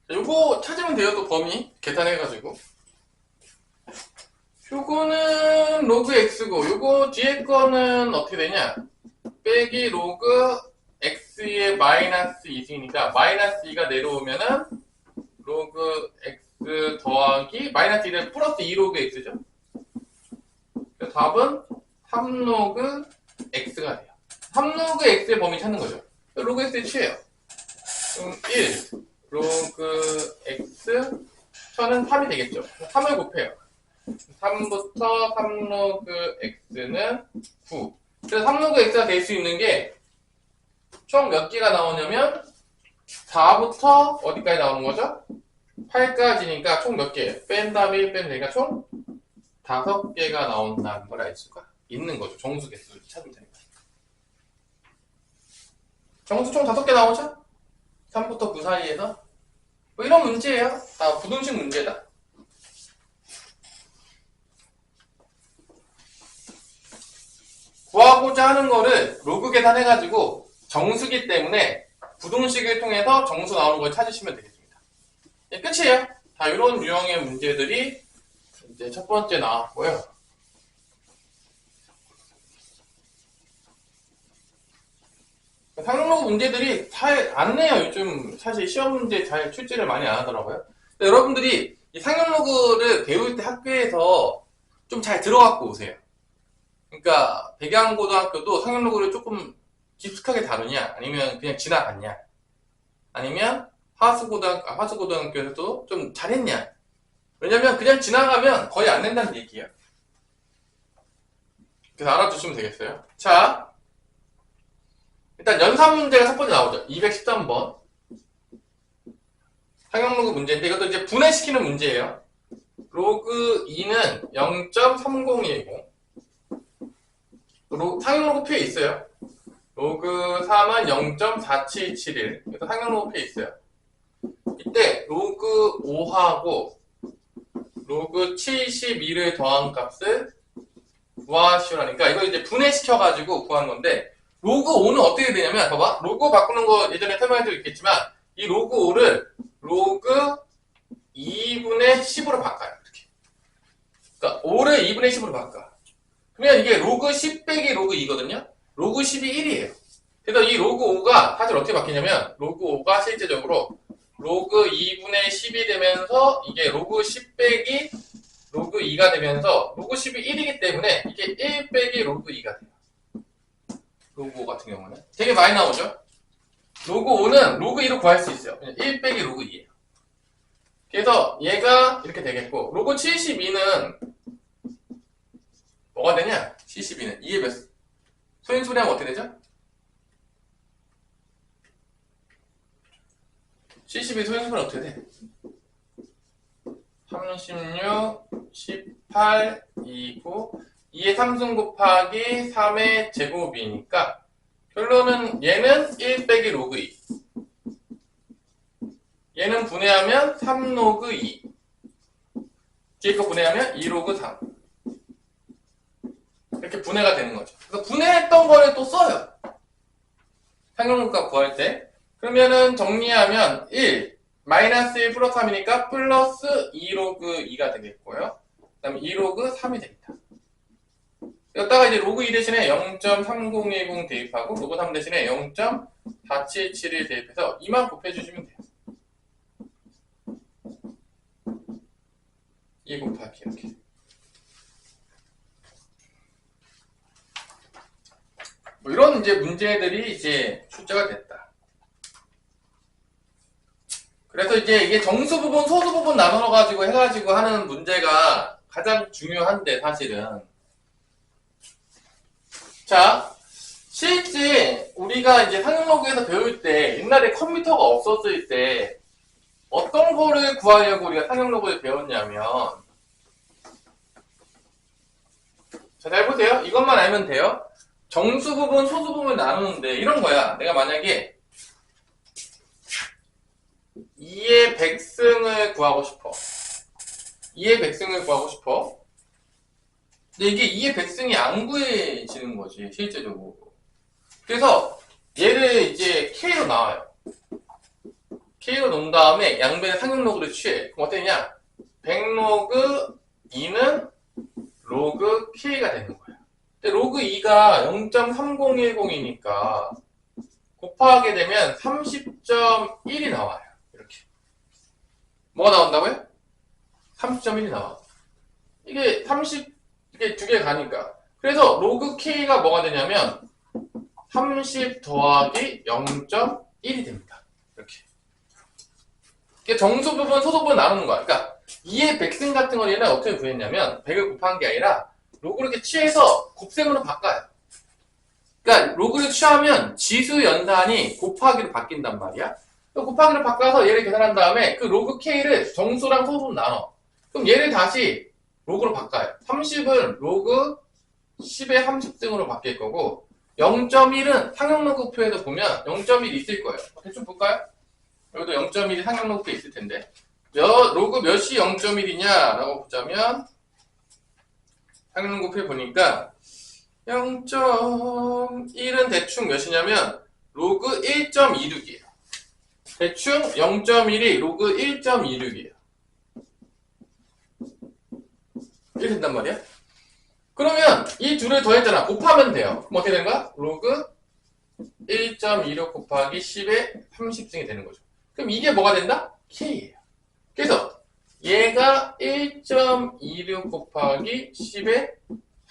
요거 찾으면 돼요. 또 범위 계산해가지고. 요거는 로그 x고 요거 뒤에 거는 어떻게 되냐? 빼기 로그 x의 마이너스 2승이니까 마이너스 2가 내려오면은 로그 x 더하기 마이너스 2는 플러스 2 로그 x죠. 그래서 답은 3 로그 x가 돼요. 3 로그 x의 범위 찾는 거죠. 로그 x의 취해요. 그럼 1 로그 x 저는 3이 되겠죠. 3을 곱해요. 3부터 3 로그 x는 9. 그래서 3 로그 x가 될 수 있는 게 총 몇 개가 나오냐면 4부터 어디까지 나오는 거죠? 8까지니까 총 몇 개? 뺀 다음에 1 빼면 되니까 총 5개가 나온다는 걸 알 수가 있는 거죠. 정수 개수를 찾으면 되니까. 정수 총 5개 나오죠? 3부터 9 사이에서 뭐 이런 문제예요. 다 부등식 문제다. 구하고자 하는 거를 로그 계산해가지고 정수기 때문에 부등식을 통해서 정수 나오는 걸 찾으시면 되겠습니다. 네, 끝이에요. 다 이런 유형의 문제들이 이제 첫 번째 나왔고요. 상용록 문제들이 잘 안 내요. 요즘 사실 시험 문제 잘 출제를 많이 안 하더라고요. 여러분들이 이 상용로그를 배울 때 학교에서 좀 잘 들어갖고 오세요. 그러니까 백양고등학교도 상용로그를 조금 깊숙하게 다루냐, 아니면 그냥 지나갔냐, 아니면 하수고등학교에서도 좀 잘했냐. 왜냐면 그냥 지나가면 거의 안 낸다는 얘기예요. 그래서 알아두시면 되겠어요. 자, 일단 연산 문제가 첫 번째 나오죠. 213번. 상용로그 문제인데 이것도 이제 분해시키는 문제예요. 로그 2는 0.3010. 상용로그표에 있어요. 로그 3은 0.4771. 그래서 상용로그표에 있어요. 이때 로그 5하고 로그 72를 더한 값을 구하시오라니까 이거 이제 분해시켜가지고 구한 건데 로그 5는 어떻게 되냐면 봐봐. 로그 바꾸는 거 예전에 설명해도 있겠지만 이 로그 5를 로그 2분의 10으로 바꿔요. 이렇게. 그러니까 5를 2분의 10으로 바꿔. 그러면 이게 로그 10 빼기 로그 2거든요. 로그 10이 1이에요. 그래서 이 로그 5가 사실 어떻게 바뀌냐면 로그 5가 실제적으로 로그 2분의 10이 되면서 이게 로그 10 빼기 로그 2가 되면서 로그 10이 1이기 때문에 이게 1 빼기 로그 2가 돼요. 로그 5 같은 경우는 되게 많이 나오죠. 로그 5는 로그 2로 구할 수 있어요. 그냥 1 빼기 로그 2예요. 그래서 얘가 이렇게 되겠고 로그 72는 뭐가 되냐? 72는 2의 몇 소인수리하면 어떻게 되죠? 72 소인수리는 어떻게 돼? 36, 18, 29 2의 3승 곱하기 3의 제곱이니까 결론은 얘는 1 빼기 로그 2 얘는 분해하면 3 로그 2 뒤에 거 분해하면 2 로그 3 이렇게 분해가 되는 거죠. 그래서 분해했던 거를 또 써요. 상용값 구할 때 그러면은 정리하면 1 마이너스 1 플러스 3이니까 플러스 2 로그 2가 되겠고요. 그 다음에 2 로그 3이 됩니다. 여기다가 이제 로그 2 대신에 0.3010 대입하고 로그 3 대신에 0.4771 대입해서 2만 곱해주시면 돼요. 2 곱하기 이렇게. 뭐 이런 이제 문제들이 이제 출제가 됐다. 그래서 이제 이게 정수 부분, 소수 부분 나눠가지고 해가지고 하는 문제가 가장 중요한데 사실은. 자, 실제 우리가 이제 상용로그에서 배울 때 옛날에 컴퓨터가 없었을 때 어떤 거를 구하려고 우리가 상용로그를 배웠냐면 자, 잘 보세요. 이것만 알면 돼요. 정수 부분, 소수 부분 나누는데 이런 거야. 내가 만약에 2의 백승을 구하고 싶어. 2의 백승을 구하고 싶어. 근데 이게 2의 백승이 안 구해지는 거지, 실제적으로. 그래서 얘를 이제 K로 나와요. K로 놓은 다음에 양변의 상용로그를 취해. 그럼 어떻게 되냐? 100로그 2는 로그 K가 되는 거야. 근데 로그 2가 0.3010이니까 곱하게 되면 30.1이 나와요. 이렇게. 뭐가 나온다고요? 30.1이 나와. 이게 30, 이게 두 개 가니까. 그래서 로그 K가 뭐가 되냐면 30 더하기 0.1이 됩니다. 이렇게. 이게 정수 부분, 소수 부분 나누는 거야. 그러니까 2의 백승 같은 거 얘는 어떻게 구했냐면 100을 곱한 게 아니라 로그를 이렇게 취해서 곱셈으로 바꿔요. 그러니까 로그를 취하면 지수 연산이 곱하기로 바뀐단 말이야. 곱하기로 바꿔서 얘를 계산한 다음에 그 로그 K를 정수랑 소수로 나눠. 그럼 얘를 다시 로그로 바꿔요. 30은 로그 10의 30등으로 바뀔 거고 0.1은 상용로그표에도 보면 0.1 있을 거예요. 대충 볼까요? 여기도 0.1이 상용로그표에 있을 텐데 로그 몇이 0.1이냐 라고 보자면 상용로그표에 보니까 0.1은 대충 몇이냐면 로그 1.26이에요. 대충 0.1이 로그 1.26이에요. 이렇게 된단 말이야. 그러면 이 둘을 더했잖아. 곱하면 돼요. 그럼 어떻게 되는 거야? 로그 1.26 곱하기 10의 30승이 되는 거죠. 그럼 이게 뭐가 된다? K예요. 그래서 얘가 1.26 곱하기 10의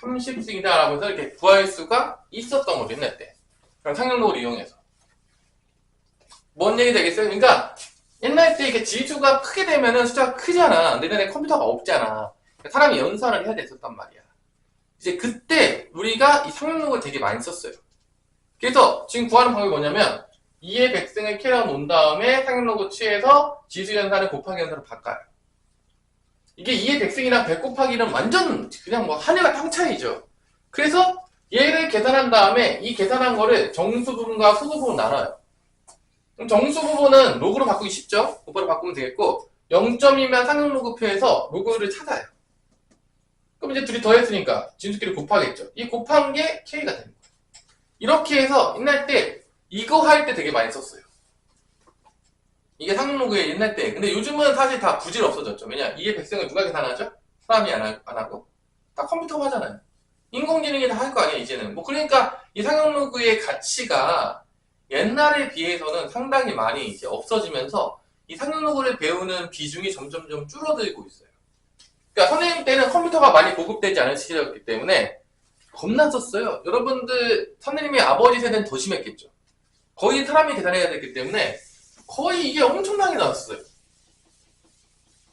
30승이다 라고 해서 이렇게 구할 수가 있었던 거죠. 옛날 때. 그럼 상용로그를 이용해서. 뭔 얘기 되겠어요? 그러니까 옛날 때 이게 지수가 크게 되면은 숫자가 크잖아. 근데 옛날에 컴퓨터가 없잖아. 사람이 연산을 해야 됐었단 말이야. 이제 그때 우리가 이 상용로그를 되게 많이 썼어요. 그래서 지금 구하는 방법이 뭐냐면 2의 백승을 K로 놓은 다음에 상용로그 취해서 지수 연산을 곱하기 연산으로 바꿔요. 이게 2의 백승이랑 100 곱하기는 완전 그냥 뭐 하늘과 땅 차이죠. 그래서 얘를 계산한 다음에 이 계산한 거를 정수 부분과 소수 부분 나눠요. 그럼 정수 부분은 로그로 바꾸기 쉽죠? 곱하기로 바꾸면 되겠고 0.2면 상용로그표에서 로그를 찾아요. 그럼 이제 둘이 더했으니까 진수끼리 곱하겠죠. 이 곱한 게 K가 되는 거예요. 이렇게 해서 옛날 때 이거 할 때 되게 많이 썼어요. 이게 상용로그의 옛날 때. 근데 요즘은 사실 다 부질 없어졌죠. 왜냐? 2의 백승을 누가 계산하죠? 사람이 안 하고. 다 컴퓨터가 하잖아요. 인공지능이 다 할 거 아니에요, 이제는. 뭐 그러니까 이 상용로그의 가치가 옛날에 비해서는 상당히 많이 이제 없어지면서 이 상용로그를 배우는 비중이 점점점 줄어들고 있어요. 그러니까 선생님 때는 컴퓨터가 많이 보급되지 않은 시기였기 때문에 겁나 썼어요. 여러분들 선생님의 아버지 세대는 더 심했겠죠. 거의 사람이 계산해야 됐기 때문에 거의 이게 엄청나게 나왔어요.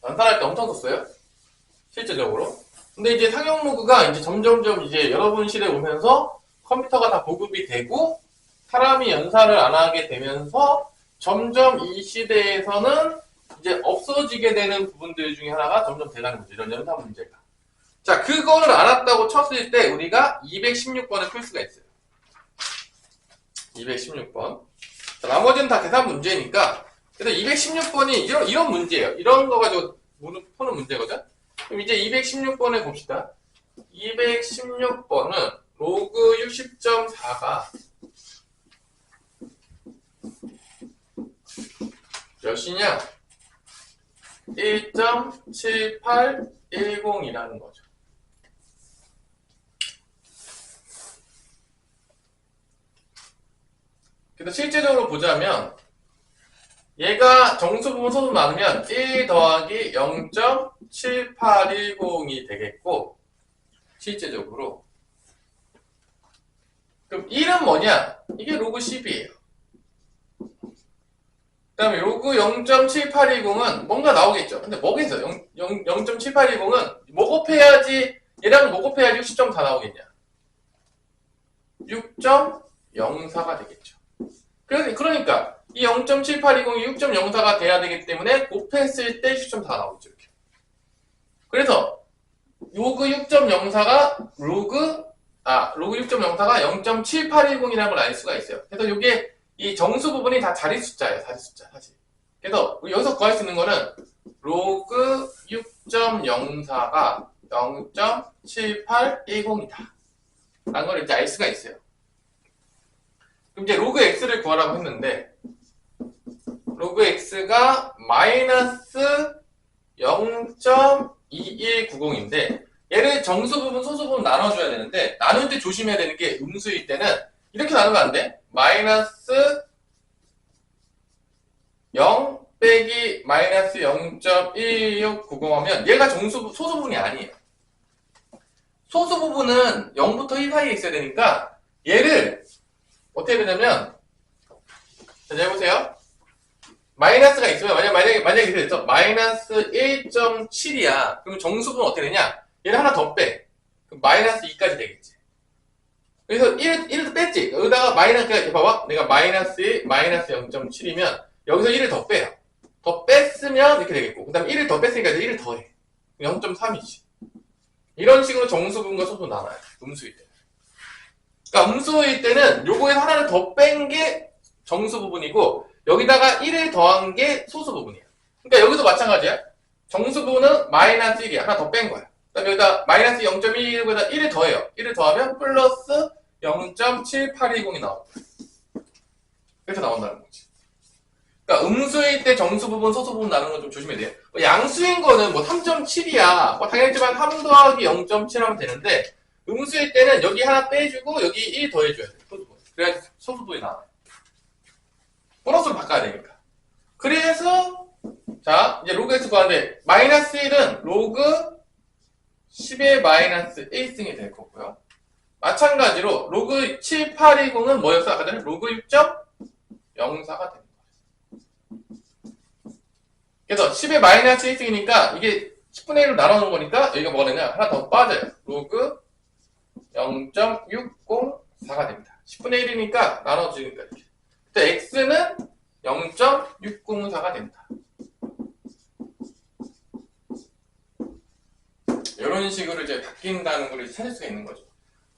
난산할 때 엄청 썼어요. 실제적으로. 근데 이제 상용 로그가 이제 점점점 이제 여러분 시대에 오면서 컴퓨터가 다 보급이 되고 사람이 연산을 안 하게 되면서 점점 이 시대에서는 이제 없어지게 되는 부분들 중에 하나가 점점 돼가는 거죠. 이런 연산 문제가. 자, 그거를 알았다고 쳤을 때 우리가 216번을 풀 수가 있어요. 216번. 자, 나머지는 다 계산 문제니까. 그래서 216번이 이런 문제예요. 이런 거 가지고 푸는 문제거든. 그럼 이제 216번을 봅시다. 216번은 로그 60.4가 몇이냐? 1.7810이라는 거죠. 그래서 실제적으로 보자면 얘가 정수 부분 소수 나누면 1 더하기 0.7810이 되겠고 실제적으로 그럼 1은 뭐냐? 이게 로그 10이에요. 그 다음에 로그 0.7810은 뭔가 나오겠죠. 근데 뭐겠어? 0.7810은 뭐 곱해야지 얘랑 뭐 곱해야지 60.4 나오겠냐? 6.04가 되겠죠. 그러니까 이 0.7820이 6.04가 돼야 되기 때문에 곱했을 때 10.4 나오죠. 이렇게. 그래서 로그 6.04가 로그 6.04가 0.7810이라는 걸 알 수가 있어요. 그래서 이게 이 정수 부분이 다 자리 숫자예요. 자리 숫자 사실. 그래서 여기서 구할 수 있는 거는 로그 6.04가 0.7810이다. 라는 걸 이제 알 수가 있어요. 그럼 이제 로그 x를 구하라고 했는데 로그 x가 마이너스 0.2190인데 얘를 정수 부분, 소수 부분 나눠줘야 되는데 나눌 때 조심해야 되는 게 음수일 때는 이렇게 나누면 안 돼. 마이너스 0 빼기 마이너스 0.1690 하면 얘가 소수 부분이 아니에요. 소수 부분은 0부터 1 사이에 있어야 되니까 얘를 어떻게 되냐면 자, 해보세요. 마이너스가 있으면 만약에 이렇게 됐어. 마이너스 1.7이야. 그러면 정수분은 어떻게 되냐? 얘를 하나 더 빼. 그럼 마이너스 2까지 되겠지. 그래서 1을 뺐지. 여기다가 마이너스, 봐봐. 내가 마이너스 1, 마이너스 0.7이면 여기서 1을 더 빼요. 더 뺐으면 이렇게 되겠고. 그 다음에 1을 더 뺐으니까 이제 1을 더해. 0.3이지. 이런 식으로 정수분과 소수분 나눠요. 음수일 때. 그러니까 음수일 때는 요거에서 하나를 더 뺀 게 정수 부분이고 여기다가 1을 더한 게 소수 부분이야. 그러니까 여기도 마찬가지야. 정수 부분은 마이너스 1이야. 하나 더 뺀 거야. 그다음에 여기다 마이너스 0.1에다 1을 더해요. 1을 더하면 플러스 0.7820이 나온다. 그래서 나온다는 거지. 그러니까 음수일 때 정수 부분, 소수 부분 나누는 건 좀 조심해야 돼요. 양수인 거는 뭐 3.7이야. 뭐 당연히지만 3 더하기 0.7 하면 되는데 음수일 때는 여기 하나 빼주고 여기 1 더해줘야 돼. 소수분. 그래야 소수분이 나와요. 보너스로 바꿔야 되니까. 그래서 자 이제 로그 x 구하는데 마이너스 1은 로그 10의 마이너스 1승이 될 거고요. 마찬가지로 로그 7820은 뭐였어? 아까 전에 로그 6.04가 되는 거예요. 그래서 10의 마이너스 1승이니까 이게 10분의 1로 나눠놓은 거니까 여기가 뭐가 되냐? 하나 더 빠져요. 로그 0.604가 됩니다. 10분의 1이니까 나눠주니까 이렇게. 또 x는 0.604가 된다. 이런 식으로 이제 바뀐다는 걸 찾을 수가 있는 거죠.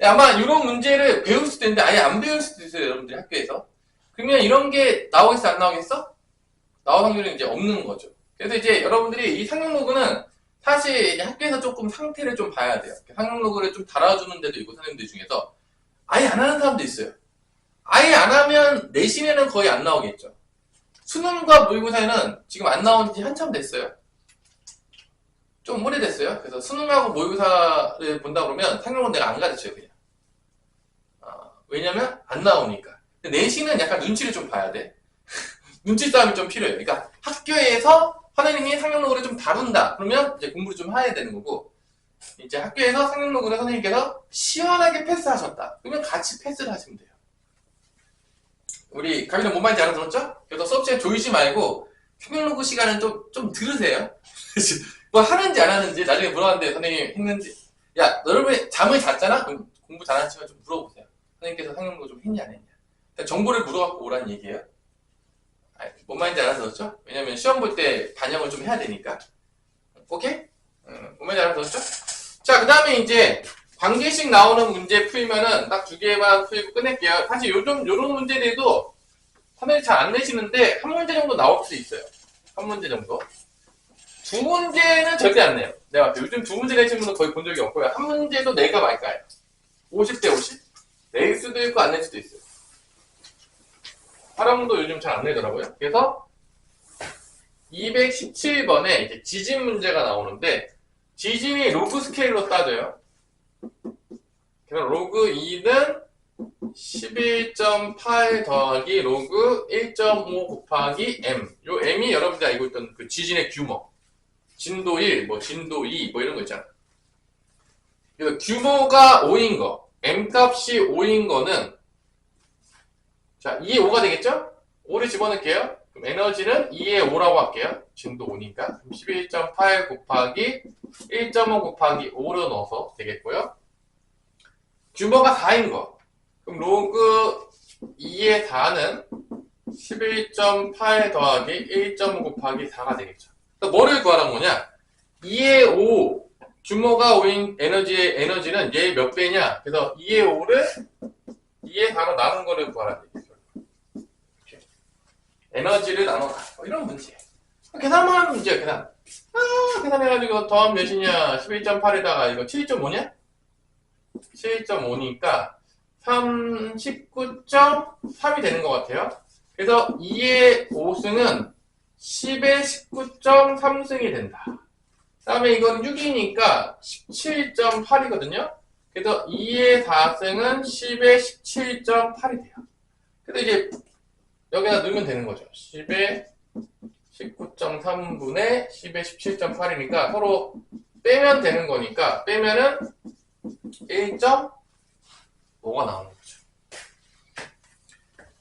아마 이런 문제를 배울 수도 있는데 아예 안 배울 수도 있어요. 여러분들이 학교에서. 그러면 이런 게 나오겠어? 안 나오겠어? 나올 확률은 이제 없는 거죠. 그래서 이제 여러분들이 이 상용 로그는 사실 이제 학교에서 조금 상태를 좀 봐야 돼요. 상용 로그를 좀 달아주는 데도 있고 선생님들 중에서 아예 안 하는 사람도 있어요. 아예 안 하면 내신에는 거의 안 나오겠죠. 수능과 모의고사에는 지금 안 나온 지 한참 됐어요. 좀 오래됐어요. 그래서 수능하고 모의고사를 본다 그러면 상용은 내가 안 가르쳐요, 그냥. 왜냐면 안 나오니까. 근데 내신은 약간 눈치를 좀 봐야 돼. 눈치 싸움이 좀 필요해요. 그러니까 학교에서 선생님이 상용로그를 좀 다룬다. 그러면 이제 공부를 좀 해야 되는 거고, 이제 학교에서 상용로그를 선생님께서 시원하게 패스하셨다. 그러면 같이 패스를 하시면 돼요. 우리 가비는 뭔 말인지 알아들었죠? 그래서 수업 시간 조이지 말고 상용로그 시간은 좀 들으세요. 뭐 하는지 안 하는지 나중에 물어봤는데 선생님 했는지. 야, 여러분이 잠을 잤잖아? 그럼 공부 잘하는 친구가 좀 물어보세요. 선생님께서 상용로그 좀 했냐 안 했냐. 그러니까 정보를 물어갖고 오라는 얘기예요. 뭔 말인지 알아들었죠? 왜냐면 시험 볼 때 반영을 좀 해야 되니까. 오케이? 뭔 말인지 알아들었죠? 자, 그 다음에 이제 관계식 나오는 문제 풀면은 딱 2개만 풀고 끝낼게요. 사실 요런 문제들도 선생님이 잘 안 내시는데 한 문제 정도 나올 수 있어요. 한 문제 정도. 두 문제는 절대 안 내요. 내가 요즘 두 문제 내신 분은 거의 본 적이 없고요. 한 문제도 내가 말까요? 50대 50? 낼 수도 있고 안 낼 수도 있어요. 활용도 요즘 잘 안 내더라고요. 그래서 217번에 이제 지진 문제가 나오는데 지진이 로그 스케일로 따져요. 그래서 로그 2는 11.8 더하기 로그 1.5 곱하기 m. 요 m이 여러분들이 알고 있던 그 지진의 규모. 진도 1, 뭐 진도 2, 뭐 이런 거 있잖아. 그래서 규모가 5인 거, m 값이 5인 거는 자, 2에 5가 되겠죠? 5를 집어넣을게요. 그럼 에너지는 2에 5라고 할게요. 진도 5니까. 11.8 곱하기 1.5 곱하기 5로 넣어서 되겠고요. 규모가 4인 거. 그럼 로그 2의 4는 11.8 더하기 1.5 곱하기 4가 되겠죠. 그러니까 뭐를 구하라는 거냐? 2의 5, 규모가 5인 에너지는 얘 몇 배냐? 그래서 2의 5를 2의 4로 나눈 거를 구하라는 얘기죠. 에너지를 나눠라. 뭐 이런 문제. 계산만 하는 문제야, 계산. 계산해가지고 더하면 몇이냐? 11.8에다가 이거 7.5냐? 7.5니까 39.3이 되는 것 같아요. 그래서 2의 5승은 10의 19.3승이 된다. 그 다음에 이건 6이니까 17.8이거든요. 그래서 2의 4승은 10의 17.8이 돼요. 그래서 이제 여기다 넣으면 되는 거죠. 10의 19.3분의 10의 17.8이니까 서로 빼면 되는 거니까 빼면은 1.5가 나오는 거죠.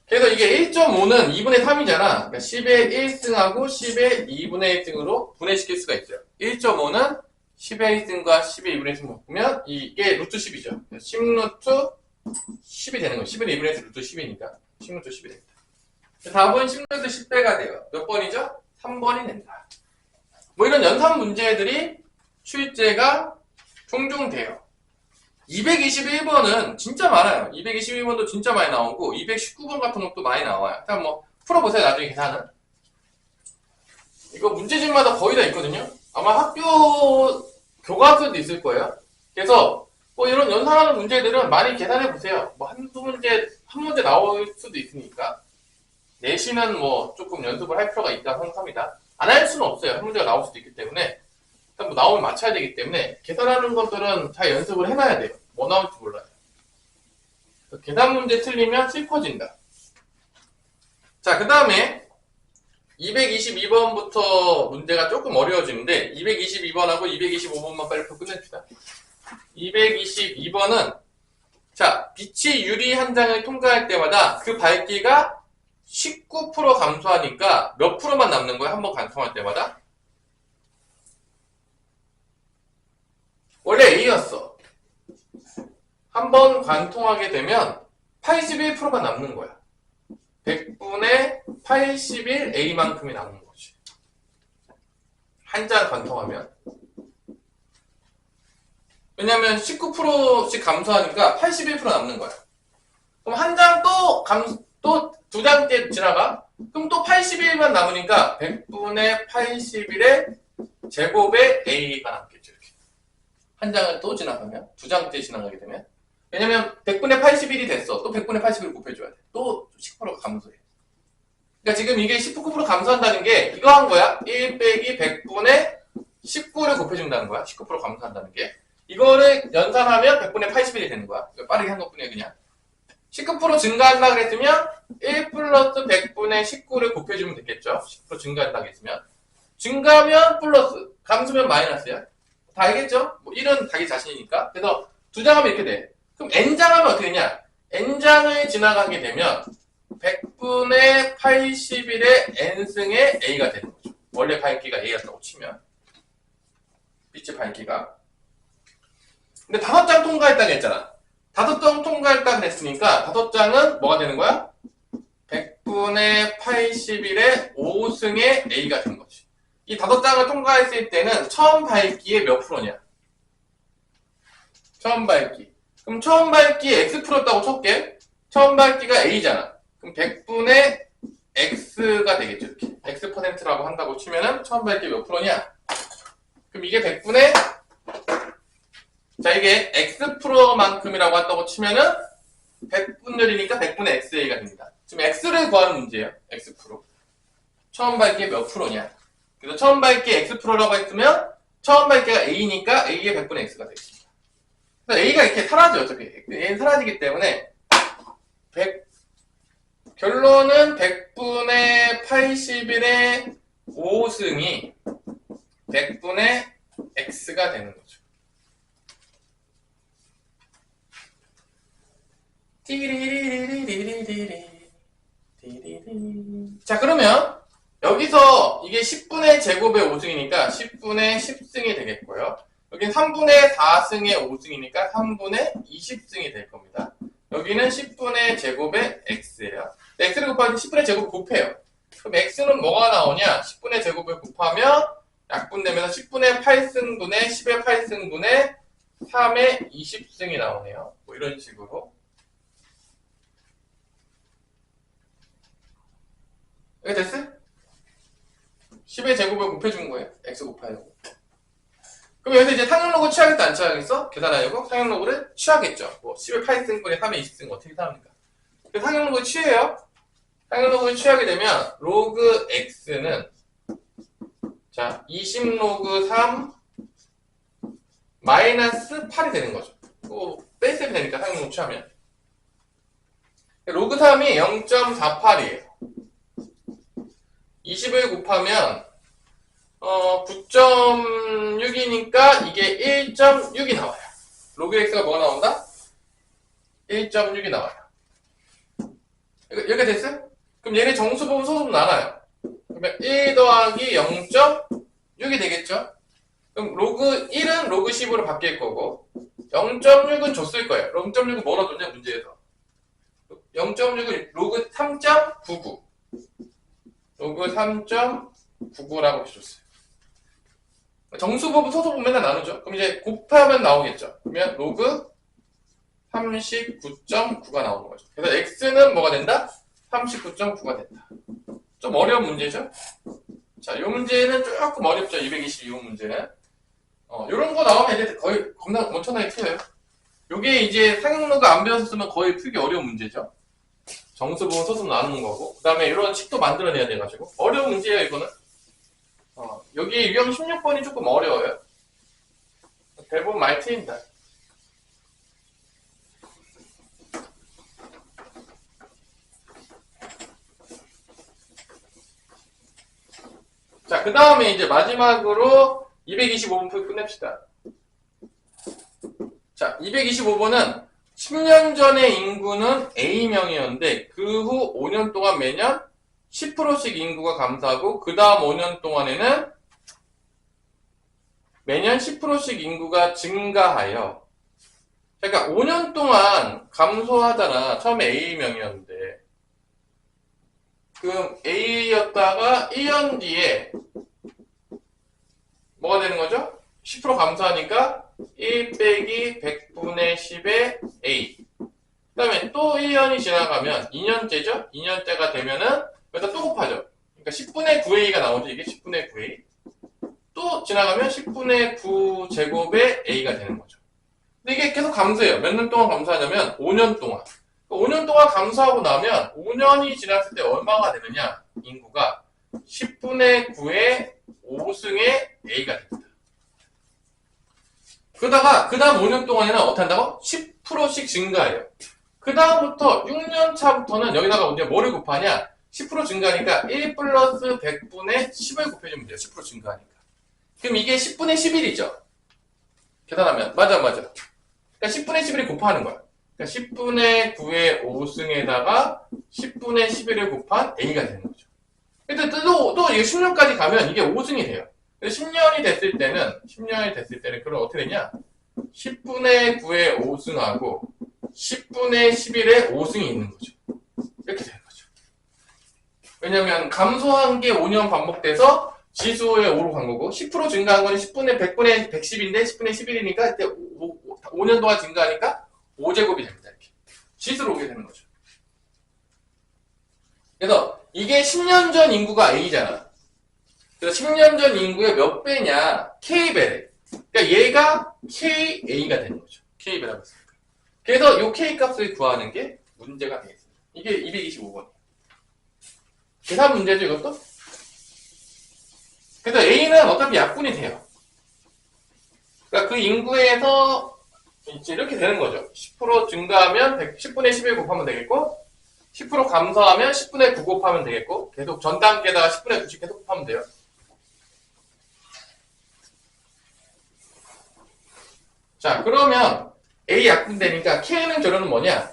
그래서 이게 1.5는 2분의 3이잖아. 그러니까 10의 1승하고 10의 2분의 1승으로 분해시킬 수가 있어요. 1.5는 10의 1승과 10의 2분의 1승 바꾸면 이게 루트 10이죠. 10루트 10이 되는 거예요. 10의 2분의 1승 루트 10이니까 10루트 10이 됩니다. 답은 10루트 10배가 돼요. 몇 번이죠? 3번이 된다. 뭐 이런 연산 문제들이 출제가 종종 돼요. 221번은 진짜 많아요. 221번도 진짜 많이 나오고 219번 같은 것도 많이 나와요. 일단 뭐 풀어보세요. 나중에 계산은. 이거 문제집마다 거의 다 있거든요. 아마 학교 교과서도 있을 거예요. 그래서 뭐 이런 연산하는 문제들은 많이 계산해보세요. 뭐 한 문제 나올 수도 있으니까. 내신은 뭐 조금 연습을 할 필요가 있다 생각합니다. 안 할 수는 없어요. 한 문제가 나올 수도 있기 때문에. 일단 뭐 나오면 맞춰야 되기 때문에 계산하는 것들은 잘 연습을 해놔야 돼요. 뭐 나올지 몰라요. 계산 문제 틀리면 슬퍼진다. 자, 그 다음에 222번부터 문제가 조금 어려워지는데 222번하고 225번만 빨리 끝냅시다. 222번은 자, 빛이 유리 한 장을 통과할 때마다 그 밝기가 19% 감소하니까 몇 프로만 남는 거예요? 한번 관통할 때마다? 원래 A였어. 한번 관통하게 되면 81%가 남는 거야. 100분의 81 A만큼이 남는 거지. 한 장 관통하면. 왜냐면 19%씩 감소하니까 81% 남는 거야. 그럼 한 장 또 두 장째 지나가? 그럼 또 81만 남으니까 100분의 81의 제곱의 A가 남겠죠. 이렇게. 한 장을 또 지나가면, 두 장째 지나가게 되면. 왜냐면 100분의 81이 됐어. 또 100분의 81을 곱해줘야 돼. 또 10%가 감소해. 그러니까 지금 이게 19% 감소한다는 게 이거 한 거야. 1 빼기 100분의 19를 곱해준다는 거야. 19% 감소한다는 게. 이거를 연산하면 100분의 81이 되는 거야. 빠르게 한 것뿐이야 그냥. 19% 증가한다 그랬으면 1 플러스 100분의 19를 곱해주면 되겠죠. 10% 증가한다 그랬으면. 증가하면 플러스, 감소면 마이너스야. 다 알겠죠? 뭐 1은 자기 자신이니까. 그래서 두 장 하면 이렇게 돼. 그럼 n장 하면 어떻게 되냐? n장을 지나가게 되면 100분의 81의 n승의 a가 되는 거죠. 원래 밝기가 a였다고 치면. 빛의 밝기가. 근데 5장 통과했다고 했잖아. 5장 통과했다 그랬으니까 5장은 뭐가 되는 거야? 100분의 81의 5승의 a가 되는 거지. 이 5장을 통과했을 때는 처음 밝기의 몇 프로냐? 처음 밝기. 그럼 처음 밝기 x 프로였다고 쳤게. 처음 밝기가 a잖아. 그럼 100분의 x가 되겠죠. 이렇게. x%라고 한다고 치면은 처음 밝기 몇 프로냐? 그럼 이게 100분의 자 이게 x%만큼이라고 한다고 치면은 100분율이니까 100분의 xa가 됩니다. 지금 x를 구하는 문제예요. x%. 처음 밝기의 몇 프로냐? 그래서 처음 밝기 x%라고 했으면 처음 밝기가 a니까 a의 100분의 x가 되겠습니다. 그래서 a가 이렇게 사라져요. 어차피 얘는 사라지기 때문에 결론은 100분의 81의 5승이 100분의 x가 되는 거죠. 자 그러면 여기서 이게 10분의 제곱의 5승이니까 10분의 10승이 되겠고요. 여기는 3분의 4승의 5승이니까 3분의 20승이 될 겁니다. 여기는 10분의 제곱의 x예요. x를 곱하면 10분의 제곱을 곱해요. 그럼 x는 뭐가 나오냐? 10분의 제곱을 곱하면 약분되면서 10분의 8승분의 10의 8승분의 3의 20승이 나오네요. 뭐 이런 식으로. 이렇게 됐어? 10의 제곱을 곱해준 거예요. x 곱하려고. 그럼 여기서 이제 상용로그 취하겠다 안 취하겠어? 계산하려고 상용로그를 취하겠죠. 뭐 10의 8승분의 3의 20승 어떻게 계산합니까? 그래서 상용로그 취해요. 상용로그를 취하게 되면 로그 x는 자 20로그 3 마이너스 8이 되는 거죠. 빼셈이 되니까 상용로그 취하면 로그 3이 0.48이에요. 20을 곱하면 9.6이니까 이게 1.6이 나와요. 로그 x가 뭐가 나온다? 1.6이 나와요. 이렇게 됐어요? 그럼 얘네 정수분 소수분 나눠요. 그러면 1 더하기 0.6이 되겠죠? 그럼 로그 1은 로그 10으로 바뀔 거고 0.6은 줬을 거예요. 0.6은 뭐라 줬냐 문제에서 0.6은 로그 3.99 로그 3.99라고 줬어요. 정수분 소수분 맨날 나누죠. 그럼 이제 곱하면 나오겠죠. 그러면 로그 39.9가 나오는 거죠. 그래서 x는 뭐가 된다? 39.9가 된다. 좀 어려운 문제죠? 자, 이 문제는 조금 어렵죠. 222호 문제는. 요런 거 나오면 이제 거의 겁나 엄청나게 틀려요. 요게 이제 상용로가 안 배웠으면 거의 풀기 어려운 문제죠. 정수분 소수분 나누는 거고. 그 다음에 이런 식도 만들어내야 돼가지고. 어려운 문제예요, 이거는. 여기 유형 16번이 조금 어려워요. 대부분 많이 틀린다. 자, 그 다음에 이제 마지막으로 225번 풀 끝냅시다. 자, 225번은 10년 전의 인구는 A명이었는데 그 후 5년 동안 매년 10%씩 인구가 감소하고 그 다음 5년 동안에는 매년 10%씩 인구가 증가하여 그러니까 5년 동안 감소하잖아. 처음에 A명이었는데 그럼 A였다가 1년 뒤에 뭐가 되는 거죠? 10% 감소하니까 1 빼기 100분의 10의 A 그 다음에 또 1년이 지나가면 2년째죠? 2년째가 되면은 여기다 또 곱하죠. 그러니까 10분의 9A가 나오죠. 이게 10분의 9A 또 지나가면 10분의 9 제곱의 A가 되는 거죠. 근데 이게 계속 감소해요. 몇 년 동안 감소하냐면 5년 동안 5년 동안 감소하고 나면 5년이 지났을 때 얼마가 되느냐? 인구가 10분의 9의 5승의 A가 됩니다. 그러다가 그 다음 5년 동안에는 어떻게 한다고? 10%씩 증가해요. 그 다음부터 6년 차부터는 여기다가 이제 뭐를 곱하냐? 10% 증가하니까 1 플러스 100분의 10을 곱해주면 돼요. 10% 증가하니까. 그럼 이게 10분의 11이죠. 계산하면. 맞아. 그러니까 10분의 11을 곱하는 거야. 그러니까 10분의 9의 5승에다가 10분의 11을 곱한 A가 되는 거죠. 근데 또 이게 10년까지 가면 이게 5승이 돼요. 10년이 됐을 때는 그럼 어떻게 되냐? 10분의 9의 5승하고 10분의 11의 5승이 있는 거죠. 이렇게 되는 거죠. 왜냐면 감소한 게 5년 반복돼서 지수의 5로 간 거고 10% 증가한 거는 100분의 110인데 10분의 11이니까 그때 5년 동안 증가하니까 5제곱이 됩니다. 이렇게. 지수로 오게 되는 거죠. 그래서 이게 10년 전 인구가 A잖아. 그래서 10년 전 인구의 몇 배냐? K배래. 그러니까 얘가 KA가 되는 거죠. K배라고 했으니까. 그래서 이 K 값을 구하는 게 문제가 되겠습니다. 이게 225번이에요. 계산 문제죠, 이것도? 그래서 A는 어차피 약분이 돼요. 그러니까 그 인구에서 이제 이렇게 되는 거죠. 10% 증가하면 10분의 11 곱하면 되겠고 10% 감소하면 10분의 9 곱하면 되겠고 계속 전 단계에다가 10분의 9씩 계속 곱하면 돼요. 자, 그러면 A 약분되니까 K는 결론은 뭐냐?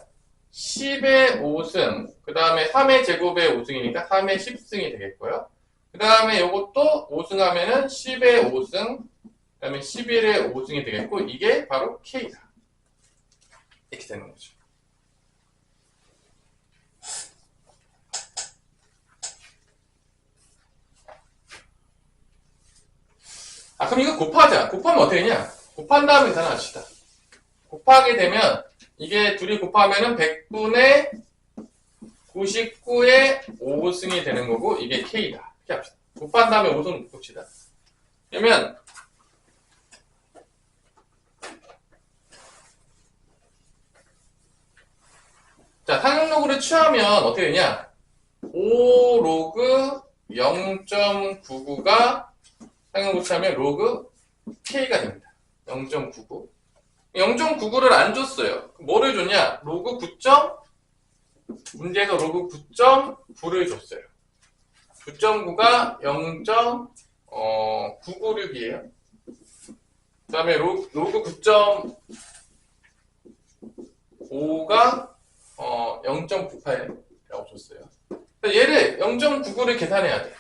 10의 5승, 그 다음에 3의 제곱의 5승이니까 3의 10승이 되겠고요. 그 다음에 이것도 5승하면은 10의 5승, 그 다음에 11의 5승이 되겠고, 이게 바로 K다. 이렇게 되는 거죠. 아, 그럼 이거 곱하자. 곱하면 어떻게 되냐? 곱한 다음에 계산합시다. 곱하게 되면, 이게 둘이 곱하면은 100분의 99의 5승이 되는 거고, 이게 K다. 이렇게 합시다. 곱한 다음에 5승 봅시다. 그러면, 자, 상용로그를 취하면 어떻게 되냐? 5 로그 0.99가 상용로 취하면 로그 K가 됩니다. 0.99. 0.99를 안 줬어요. 뭐를 줬냐? 로그 9. 문제에서 로그 9.9를 줬어요. 9.9가 0.996이에요. 그 다음에 로그 9.5가 0.98이라고 줬어요. 얘를 0.99를 계산해야 돼.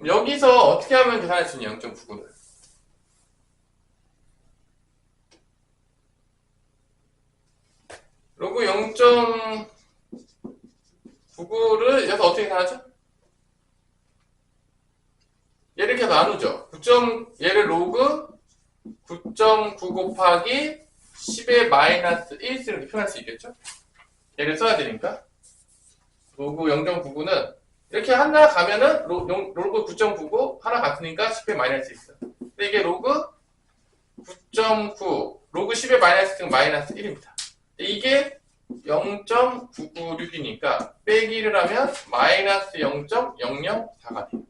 여기서 어떻게 하면 계산할 수 있냐, 0.99를. 로그 0.99를 여기서 어떻게 계산하죠? 얘를 이렇게 나누죠. 얘를 로그 9.9 곱하기 10의 마이너스 1 이렇게 표현할 수 있겠죠? 얘를 써야 되니까. 로그 0.99는 이렇게 하나 가면은 로그 9.9고 하나 같으니까 10의 마이너스 있어. 근데 이게 로그 9.9, 로그 10의 마이너스 1은 마이너스 1입니다. 이게 0.996이니까 빼기를 하면 마이너스 0.004가 돼요.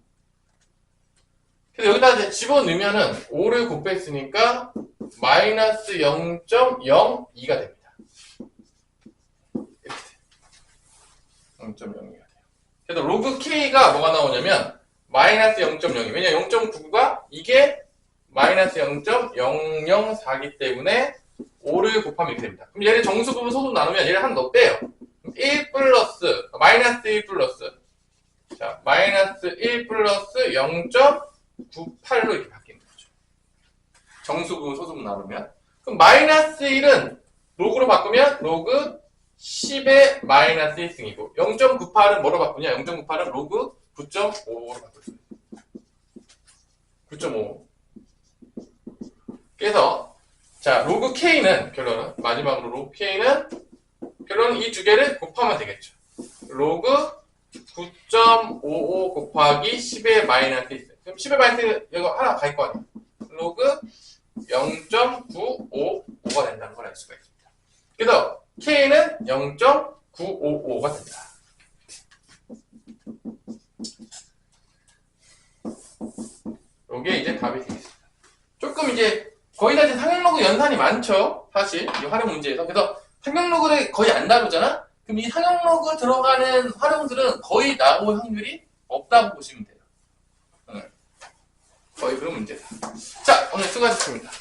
그래서 여기다 이제 집어넣으면은 5를 곱했으니까 마이너스 0.02가 됩니다. 이렇게 돼요. 0.02가 돼요. 그래서 로그 K가 뭐가 나오냐면 마이너스 0.02. 왜냐 0.99가 이게 마이너스 0.004기 때문에 5를 곱하면 이렇게 됩니다. 그럼 얘를 정수 부분 소수 나누면 얘를 한 더 빼요. 1 플러스 마이너스 1 플러스 자 마이너스 1 플러스 0.98로 이렇게 바뀌는 거죠. 정수 부분 소수 부분 나누면 그럼 마이너스 1은 로그로 바꾸면 로그 10의 마이너스 1승이고 0.98은 뭐로 바꾸냐? 0.98은 로그 9.5로 바꾸죠. 9.5 그래서 자, 로그 K는 결론은 마지막으로 로그 K는 결론은 이 두 개를 곱하면 되겠죠. 로그 9.55 곱하기 10의 마이너스 1. 그럼 10의 마이너스 이거 하나 갈 거 아니에요. 로그 0.955가 된다는 걸 알 수가 있습니다. 그래서 K는 0.955가 된다. 이게 이제 답이 되겠습니다. 조금 이제 거의 다 이제 상용로그 연산이 많죠. 사실 이 활용 문제에서. 그래서 상용로그를 거의 안 다루잖아. 그럼 이 상용로그 들어가는 활용들은 거의 나올 확률이 없다고 보시면 돼요. 거의 그런 문제다. 자, 오늘 수고하셨습니다.